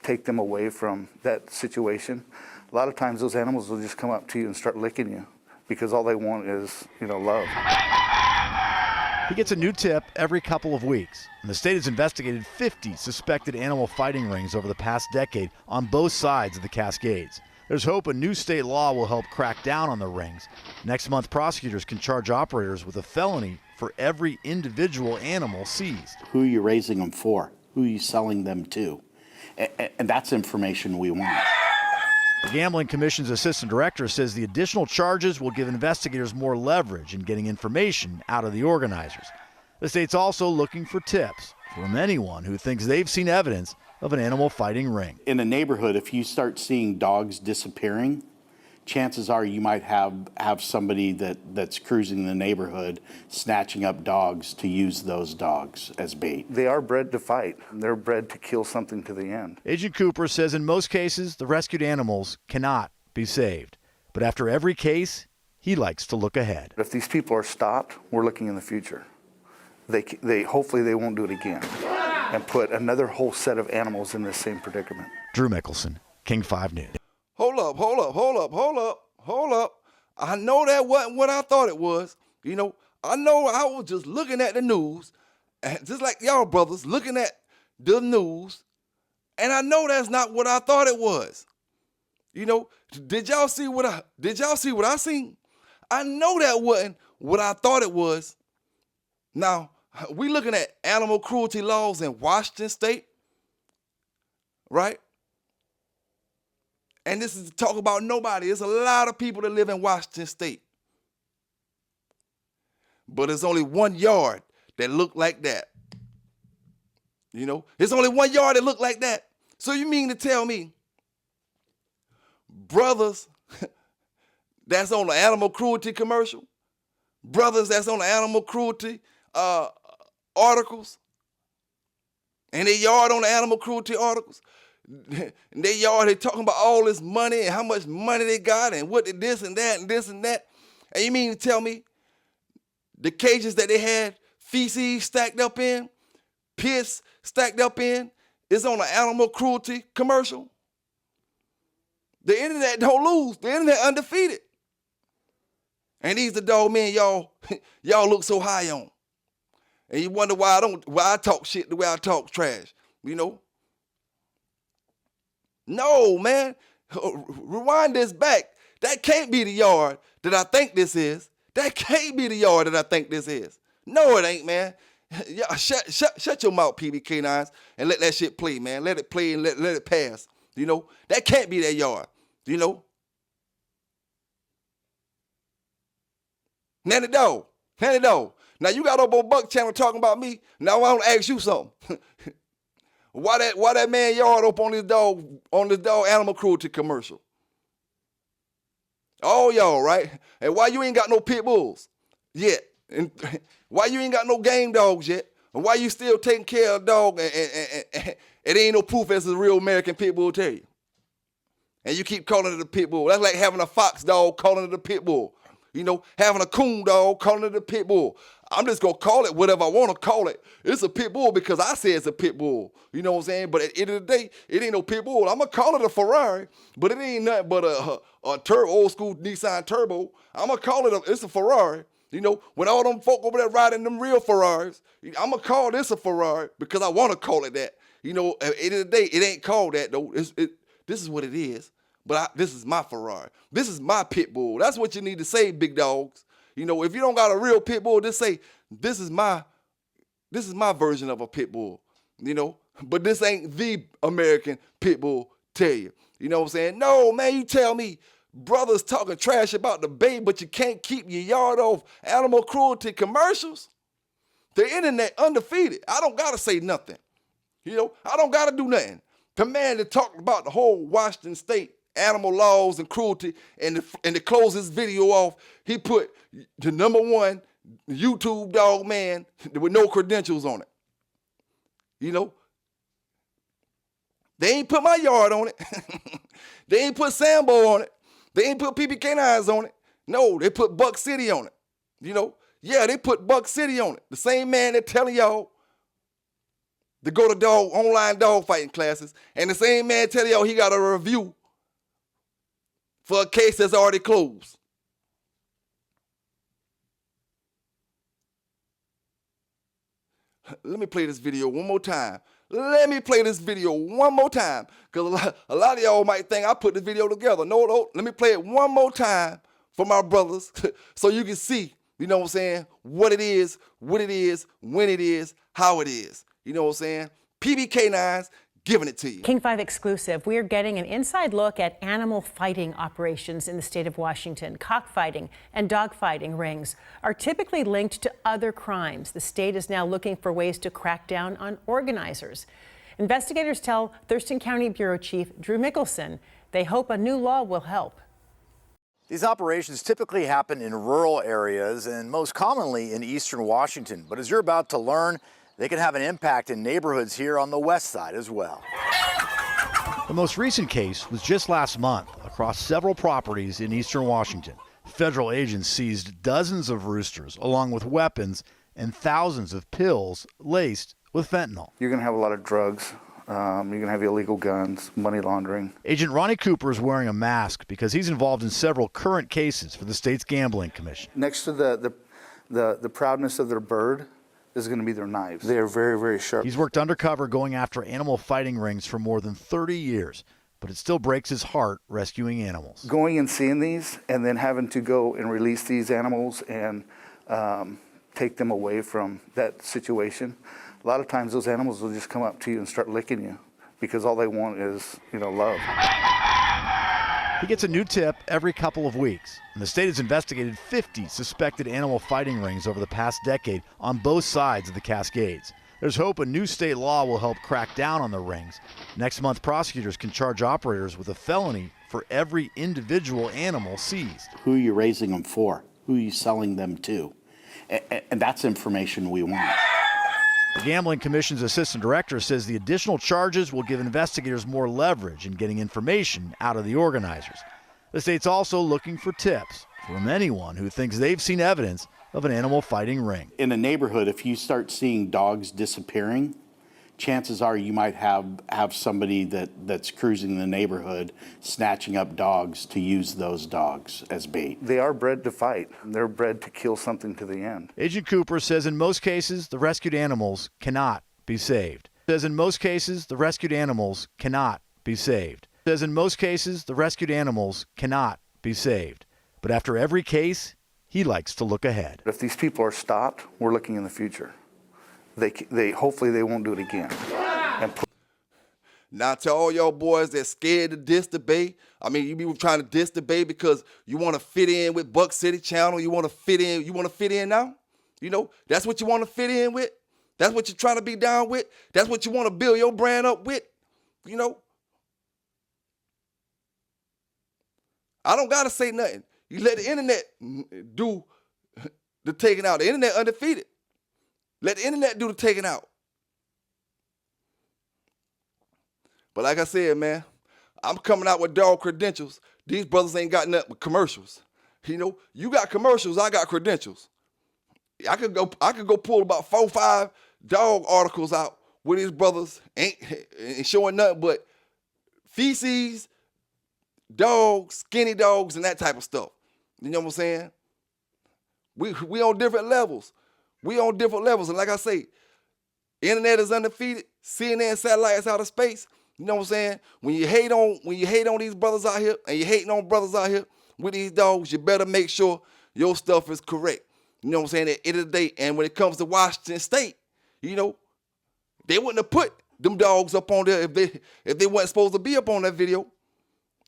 take them away from that situation. A lot of times those animals will just come up to you and start licking you because all they want is, you know, love. He gets a new tip every couple of weeks, and the state has investigated 50 suspected animal fighting rings over the past decade on both sides of the Cascades. There's hope a new state law will help crack down on the rings. Next month, prosecutors can charge operators with a felony for every individual animal seized. Who are you raising them for? Who are you selling them to? And that's information we want. The Gambling Commission's assistant director says the additional charges will give investigators more leverage in getting information out of the organizers. The state's also looking for tips from anyone who thinks they've seen evidence of an animal fighting ring. In a neighborhood, if you start seeing dogs disappearing, chances are you might have somebody that's cruising the neighborhood snatching up dogs to use those dogs as bait. They are bred to fight. They're bred to kill something to the end. Agent Cooper says in most cases, the rescued animals cannot be saved. But after every case, he likes to look ahead. If these people are stopped, we're looking in the future. They hopefully they won't do it again and put another whole set of animals in the same predicament. Drew Mickelson, King 5 News. Hold up. I know that wasn't what I thought it was. You know, I know I was just looking at the news, and just like y'all brothers looking at the news, and I know that's not what I thought it was. You know, did y'all see what I seen? I know that wasn't what I thought it was. Now, we looking at animal cruelty laws in Washington State, right? And this is to talk about nobody. There's a lot of people that live in Washington State. But there's only one yard that look like that. You know, there's only one yard that look like that. So you mean to tell me, brothers that's on the animal cruelty commercial, brothers that's on the animal cruelty articles, and they yard on the animal cruelty articles, they yard, they talking about all this money and how much money they got and what they this and that and this and that. And you mean to tell me the cages that they had feces stacked up in, piss stacked up in, is on an animal cruelty commercial. The internet don't lose. The internet undefeated. And these the dog men y'all look so high on. And you wonder why I talk shit the way I talk trash, you know? No, man. Rewind this back. That can't be the yard that I think this is. That can't be the yard that I think this is. No, it ain't, man. Yeah, shut your mouth, PBK9s, and let that shit play, man. Let it play and let it pass. You know? That can't be that yard. You know? Nanny dog. Now you got up on Buck Channel talking about me. Now I want to ask you something. Why that man yard up on this dog animal cruelty commercial? Oh, y'all, right? And why you ain't got no pit bulls yet? And why you ain't got no game dogs yet? And why you still taking care of a dog and it ain't no proof as a real American pit bull terrier? And you keep calling it a pit bull. That's like having a fox dog calling it a pit bull. You know, having a coon dog calling it a pit bull. I'm just going to call it whatever I want to call it. It's a pit bull because I say it's a pit bull. You know what I'm saying? But at the end of the day, it ain't no pit bull. I'm going to call it a Ferrari, but it ain't nothing but a old school Nissan Turbo. I'm going to call it it's a Ferrari. You know, when all them folk over there riding them real Ferraris, I'm going to call this a Ferrari because I want to call it that. You know, at the end of the day, it ain't called that, though. This is what it is. But this is my Ferrari. This is my pit bull. That's what you need to say, big dogs. You know, if you don't got a real pit bull, just say, this is my version of a pit bull. You know, but this ain't the American pit bull terrier. You know what I'm saying? No, man, you tell me brothers talking trash about the Bay, but you can't keep your yard off animal cruelty commercials. The internet undefeated. I don't got to say nothing. You know, I don't got to do nothing. The man that talked about the whole Washington State animal laws and cruelty, and to close this video off, he put the #1 YouTube dog man with no credentials on it. You know, they ain't put my yard on it. They ain't put Sambo on it. They ain't put PBK9s on it. No, they put Buck City on it. You know, yeah, they put Buck City on it. The same man that telling y'all to go to online dog fighting classes, and the same man telling y'all he got a review for a case that's already closed. Let me play this video one more time. Let me play this video one more time, because a lot of y'all might think I put this video together. No, let me play it one more time for my brothers so you can see, you know what I'm saying, what it is, when it is, how it is. You know what I'm saying? PBK9s giving it to you. King 5 exclusive. We are getting an inside look at animal fighting operations in the state of Washington. Cockfighting and dogfighting rings are typically linked to other crimes. The state is now looking for ways to crack down on organizers. Investigators tell Thurston County Bureau Chief Drew Mickelson they hope a new law will help. These operations typically happen in rural areas and most commonly in eastern Washington. But as you're about to learn, they can have an impact in neighborhoods here on the west side as well. The most recent case was just last month across several properties in eastern Washington. Federal agents seized dozens of roosters along with weapons and thousands of pills laced with fentanyl. You're going to have a lot of drugs. You're going to have illegal guns, money laundering. Agent Ronnie Cooper is wearing a mask because he's involved in several current cases for the state's gambling commission. Next to the proudness of their bird is going to be their knives. They are very, very sharp. He's worked undercover going after animal fighting rings for more than 30 years, but it still breaks his heart rescuing animals. Going and seeing these and then having to go and release these animals and take them away from that situation. A lot of times those animals will just come up to you and start licking you because all they want is, love. He gets a new tip every couple of weeks, and the state has investigated 50 suspected animal fighting rings over the past decade on both sides of the Cascades. There's hope a new state law will help crack down on the rings. Next month, prosecutors can charge operators with a felony for every individual animal seized. Who are you raising them for? Who are you selling them to? And that's information we want. The Gambling Commission's assistant director says the additional charges will give investigators more leverage in getting information out of the organizers. The state's also looking for tips from anyone who thinks they've seen evidence of an animal fighting ring. In a neighborhood, if you start seeing dogs disappearing, chances are you might have somebody that's cruising the neighborhood snatching up dogs to use those dogs as bait. They are bred to fight. They're bred to kill something to the end. Agent Cooper says in most cases, the rescued animals cannot be saved. Says in most cases, the rescued animals cannot be saved. Says in most cases, the rescued animals cannot be saved. But after every case, he likes to look ahead. If these people are stopped, we're looking in the future. They hopefully they won't do it again. Now to all y'all boys that's scared to diss the Bay, I mean, you be trying to diss the Bay because you want to fit in with Buck City Channel. You want to fit in now? You know, that's what you want to fit in with? That's what you're trying to be down with? That's what you want to build your brand up with? You know? I don't got to say nothing. You let the internet do the taking out. The internet undefeated. Let the internet do the taking out. But like I said, man, I'm coming out with dog credentials. These brothers ain't got nothing but commercials. You know, you got commercials, I got credentials. I could go pull about 4 or 5 dog articles out where these brothers ain't showing nothing but feces, dogs, skinny dogs, and that type of stuff. You know what I'm saying? We on different levels. We on different levels. And like I say, internet is undefeated. CNN satellites out of space. You know what I'm saying? When you hate on these brothers out here and you hating on brothers out here with these dogs, you better make sure your stuff is correct. You know what I'm saying? At the end of the day, and when it comes to Washington State, you know, they wouldn't have put them dogs up on there if they weren't supposed to be up on that video.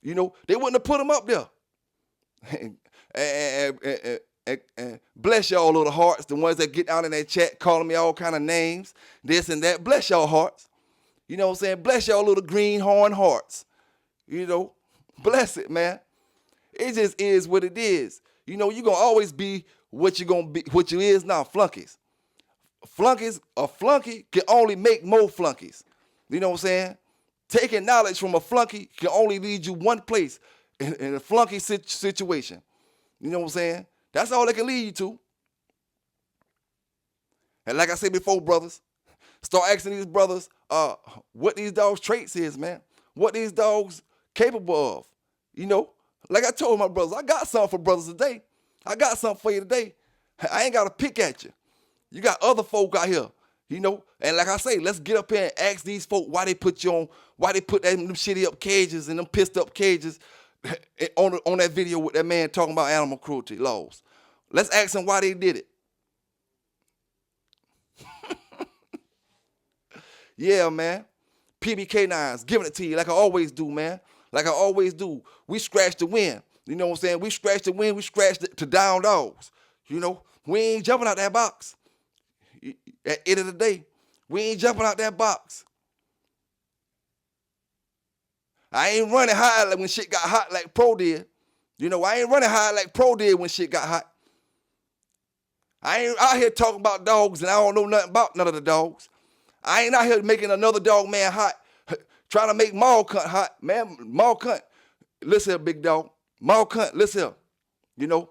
You know, they wouldn't have put them up there. And bless y'all little hearts, the ones that get out in that chat calling me all kind of names, this and that. Bless y'all hearts. You know what I'm saying? Bless y'all little greenhorn hearts. You know, bless it, man. It just is what it is. You know, you're going to always be what you're going to be, what you is now, flunkies. A flunky can only make more flunkies. You know what I'm saying? Taking knowledge from a flunky can only lead you one place in a flunky situation. You know what I'm saying? That's all they can lead you to. And like I said before, brothers, start asking these brothers what these dogs' traits is, man. What these dogs capable of. You know, like I told my brothers, I got something for brothers today. I got something for you today. I ain't got to pick at you. You got other folk out here, you know. And like I say, let's get up here and ask these folk why they put you on, why they put them shitty up cages and them pissed up cages on that video with that man talking about animal cruelty laws. Let's ask them why they did it. Yeah, man. PBK9s, giving it to you like I always do, man. Like I always do. We scratch the wind. You know what I'm saying? We scratch the wind. We scratch to down dogs. You know, we ain't jumping out that box. At the end of the day, we ain't jumping out that box. I ain't running high like when shit got hot like Pro did. You know, I ain't running high like Pro did when shit got hot. I ain't out here talking about dogs and I don't know nothing about none of the dogs. I ain't out here making another dog man hot, trying to make Mall Cunt hot. Man, Mall Cunt, listen here, big dog. Mall Cunt, listen here. You know,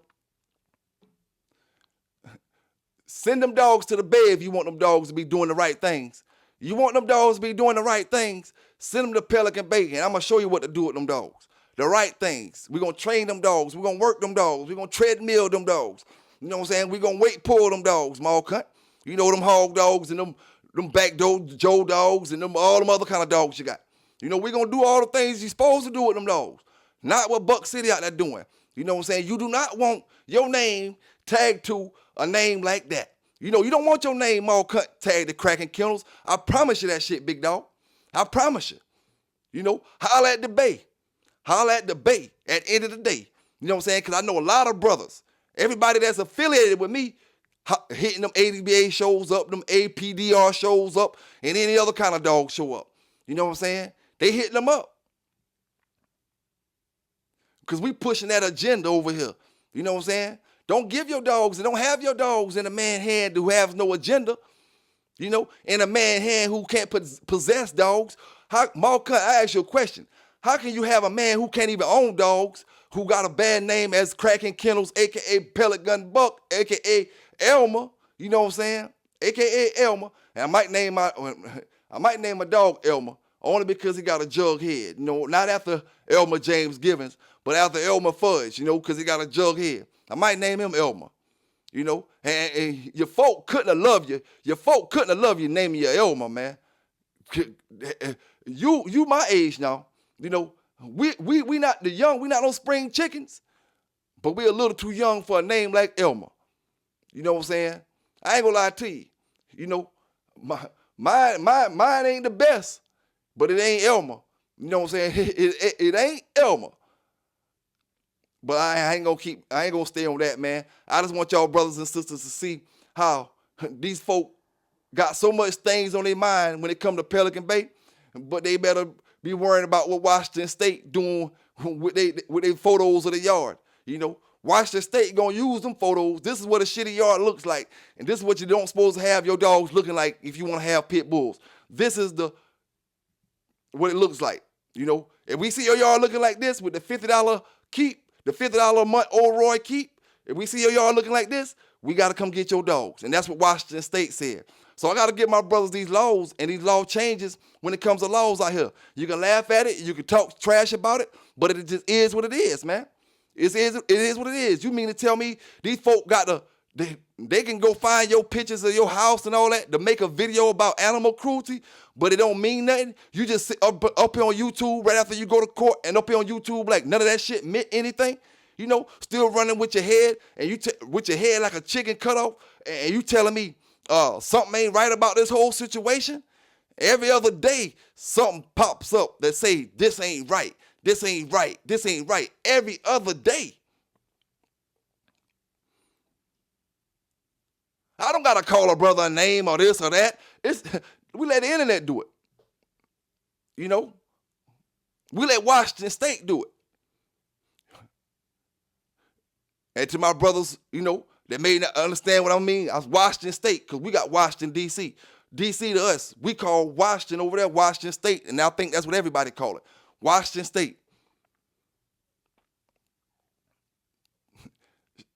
send them dogs to the Bay if you want them dogs to be doing the right things. You want them dogs to be doing the right things, send them to Pelican Bay, and I'm going to show you what to do with them dogs. The right things. We're going to train them dogs. We're going to work them dogs. We're going to treadmill them dogs. You know what I'm saying? We're going to weight pull them dogs, Mall Cunt. You know them hog dogs and them back Joe dogs and them all them other kind of dogs you got. You know, we're going to do all the things you're supposed to do with them dogs. Not what Buck City out there doing. You know what I'm saying? You do not want your name tagged to a name like that. You know, you don't want your name all cut tagged to Cracking Kennels. I promise you that shit, big dog. I promise you. You know, holla at the Bay. Holla at the Bay at the end of the day. You know what I'm saying? Because I know a lot of brothers. Everybody that's affiliated with me, hitting them ADBA shows up, them APDR shows up, and any other kind of dog show up. You know what I'm saying? They hitting them up. Because we pushing that agenda over here. You know what I'm saying? Don't give your dogs and don't have your dogs in a man hand who has no agenda. You know, in a man hand who can't possess dogs. Mark, I ask you a question. How can you have a man who can't even own dogs, who got a bad name as Cracking Kennels, a.k.a. Pellet Gun Buck, a.k.a. Elmer, you know what I'm saying? AKA Elmer. And I might name my dog Elmer only because he got a jug head. You know, not after Elmer James Givens, but after Elmer Fudge, you know, because he got a jug head. I might name him Elmer. You know, and your folk couldn't have loved you. Your folk couldn't have loved you naming you Elmer, man. You my age now. You know, we not the young, we not no spring chickens, but we a little too young for a name like Elmer. You know what I'm saying? I ain't gonna lie to you. You know, mine ain't the best, but it ain't Elmer. You know what I'm saying? It ain't Elmer. But I ain't gonna stay on that, man. I just want y'all brothers and sisters to see how these folk got so much things on their mind when it come to Pelican Bay, but they better be worrying about what Washington State doing with they photos of the yard. You know, Washington State gonna use them photos. This is what a shitty yard looks like, and this is what you don't supposed to have your dogs looking like if you want to have pit bulls. This is what it looks like. You know, if we see your yard looking like this with the $50 keep, the $50 a month Old Roy keep, if we see your yard looking like this, we got to come get your dogs. And that's what Washington State said. So I got to give my brothers these laws and these law changes when it comes to laws out here. You can laugh at it, you can talk trash about it, but it just is what it is, man. It is what it is. You mean to tell me these folk they can go find your pictures of your house and all that to make a video about animal cruelty, but it don't mean nothing? You just sit up here on YouTube right after you go to court and up here on YouTube like none of that shit meant anything? You know, still running with your head and with your head like a chicken cut off, and you telling me something ain't right about this whole situation? Every other day, something pops up that say this ain't right, this ain't right, this ain't right. Every other day. I don't gotta call a brother a name or this or that. We let the internet do it. You know, we let Washington State do it. And to my brothers, you know, that may not understand what I mean, I was Washington State, because we got Washington, D.C. D.C. to us, we call Washington over there Washington State, and I think that's what everybody call it, Washington State.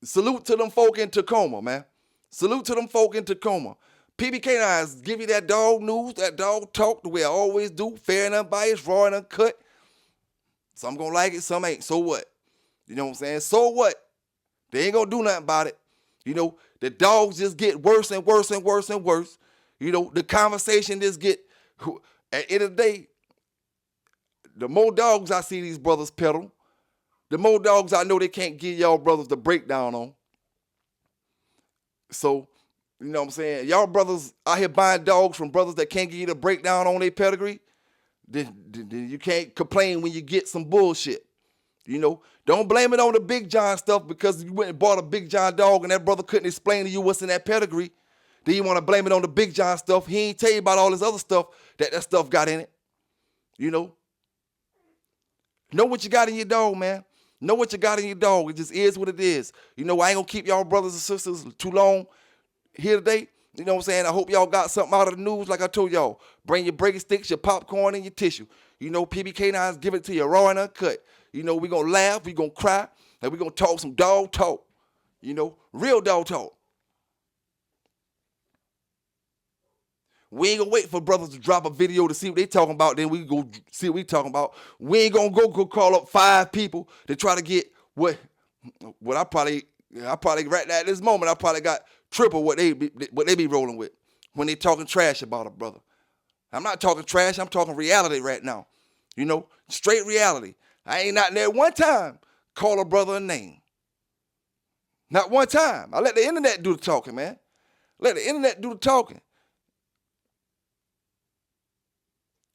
Salute to them folk in Tacoma, man. Salute to them folk in Tacoma. PBK9s give you that dog news, that dog talk the way I always do, fair and unbiased, raw and uncut. Some gonna like it, some ain't. So what? You know what I'm saying? So what? They ain't gonna do nothing about it. You know, the dogs just get worse and worse and worse and worse. You know, the conversation just get, at the end of the day, the more dogs I see these brothers peddle, the more dogs I know they can't give y'all brothers the breakdown on. So, you know what I'm saying? Y'all brothers out here buying dogs from brothers that can't give you the breakdown on their pedigree, then you can't complain when you get some bullshit. You know, don't blame it on the Big John stuff because you went and bought a Big John dog and that brother couldn't explain to you what's in that pedigree. Then you want to blame it on the Big John stuff. He ain't tell you about all this other stuff that stuff got in it. You know what you got in your dog, man. Know what you got in your dog. It just is what it is. You know, I ain't gonna keep y'all brothers and sisters too long here today. You know what I'm saying? I hope y'all got something out of the news like I told y'all. Bring your breaking sticks, your popcorn, and your tissue. You know, PBK9s give it to you raw and uncut. You know, we gonna laugh, we gonna cry, and we gonna talk some dog talk. You know, real dog talk. We ain't gonna wait for brothers to drop a video to see what they talking about, then we go see what we talking about. We ain't gonna go call up 5 people to try to get what I probably right now at this moment, I probably got triple what they be rolling with when they talking trash about a brother. I'm not talking trash, I'm talking reality right now. You know, straight reality. I ain't not there one time call a brother a name. Not one time. I let the internet do the talking, man. Let the internet do the talking.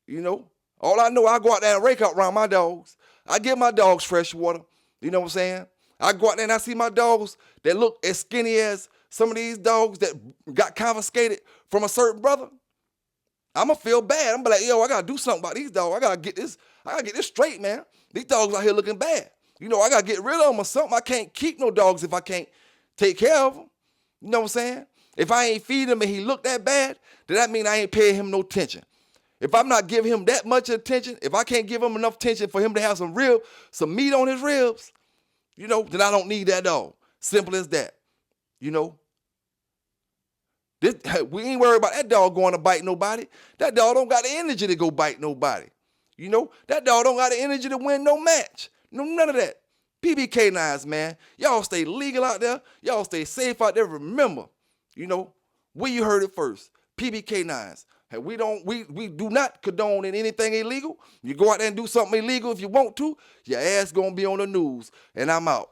You know, all I know, I go out there and rake out around my dogs. I give my dogs fresh water. You know what I'm saying? I go out there and I see my dogs that look as skinny as some of these dogs that got confiscated from a certain brother. I'ma feel bad. I'm be like, yo, I gotta do something about these dogs. I gotta get this straight, man. These dogs out here looking bad. You know, I gotta get rid of them or something. I can't keep no dogs if I can't take care of them. You know what I'm saying? If I ain't feeding him and he look that bad, then that mean I ain't paying him no attention. If I'm not giving him that much attention, if I can't give him enough attention for him to have some meat on his ribs, you know, then I don't need that dog. Simple as that. You know, We ain't worried about that dog going to bite nobody. That dog don't got the energy to go bite nobody. You know, that dog don't got the energy to win no match. No, none of that. PBK9s, man. Y'all stay legal out there. Y'all stay safe out there. Remember, you know, where you heard it first. PBK9s. Hey, we do not condone anything illegal. You go out there and do something illegal if you want to, your ass gonna be on the news. And I'm out.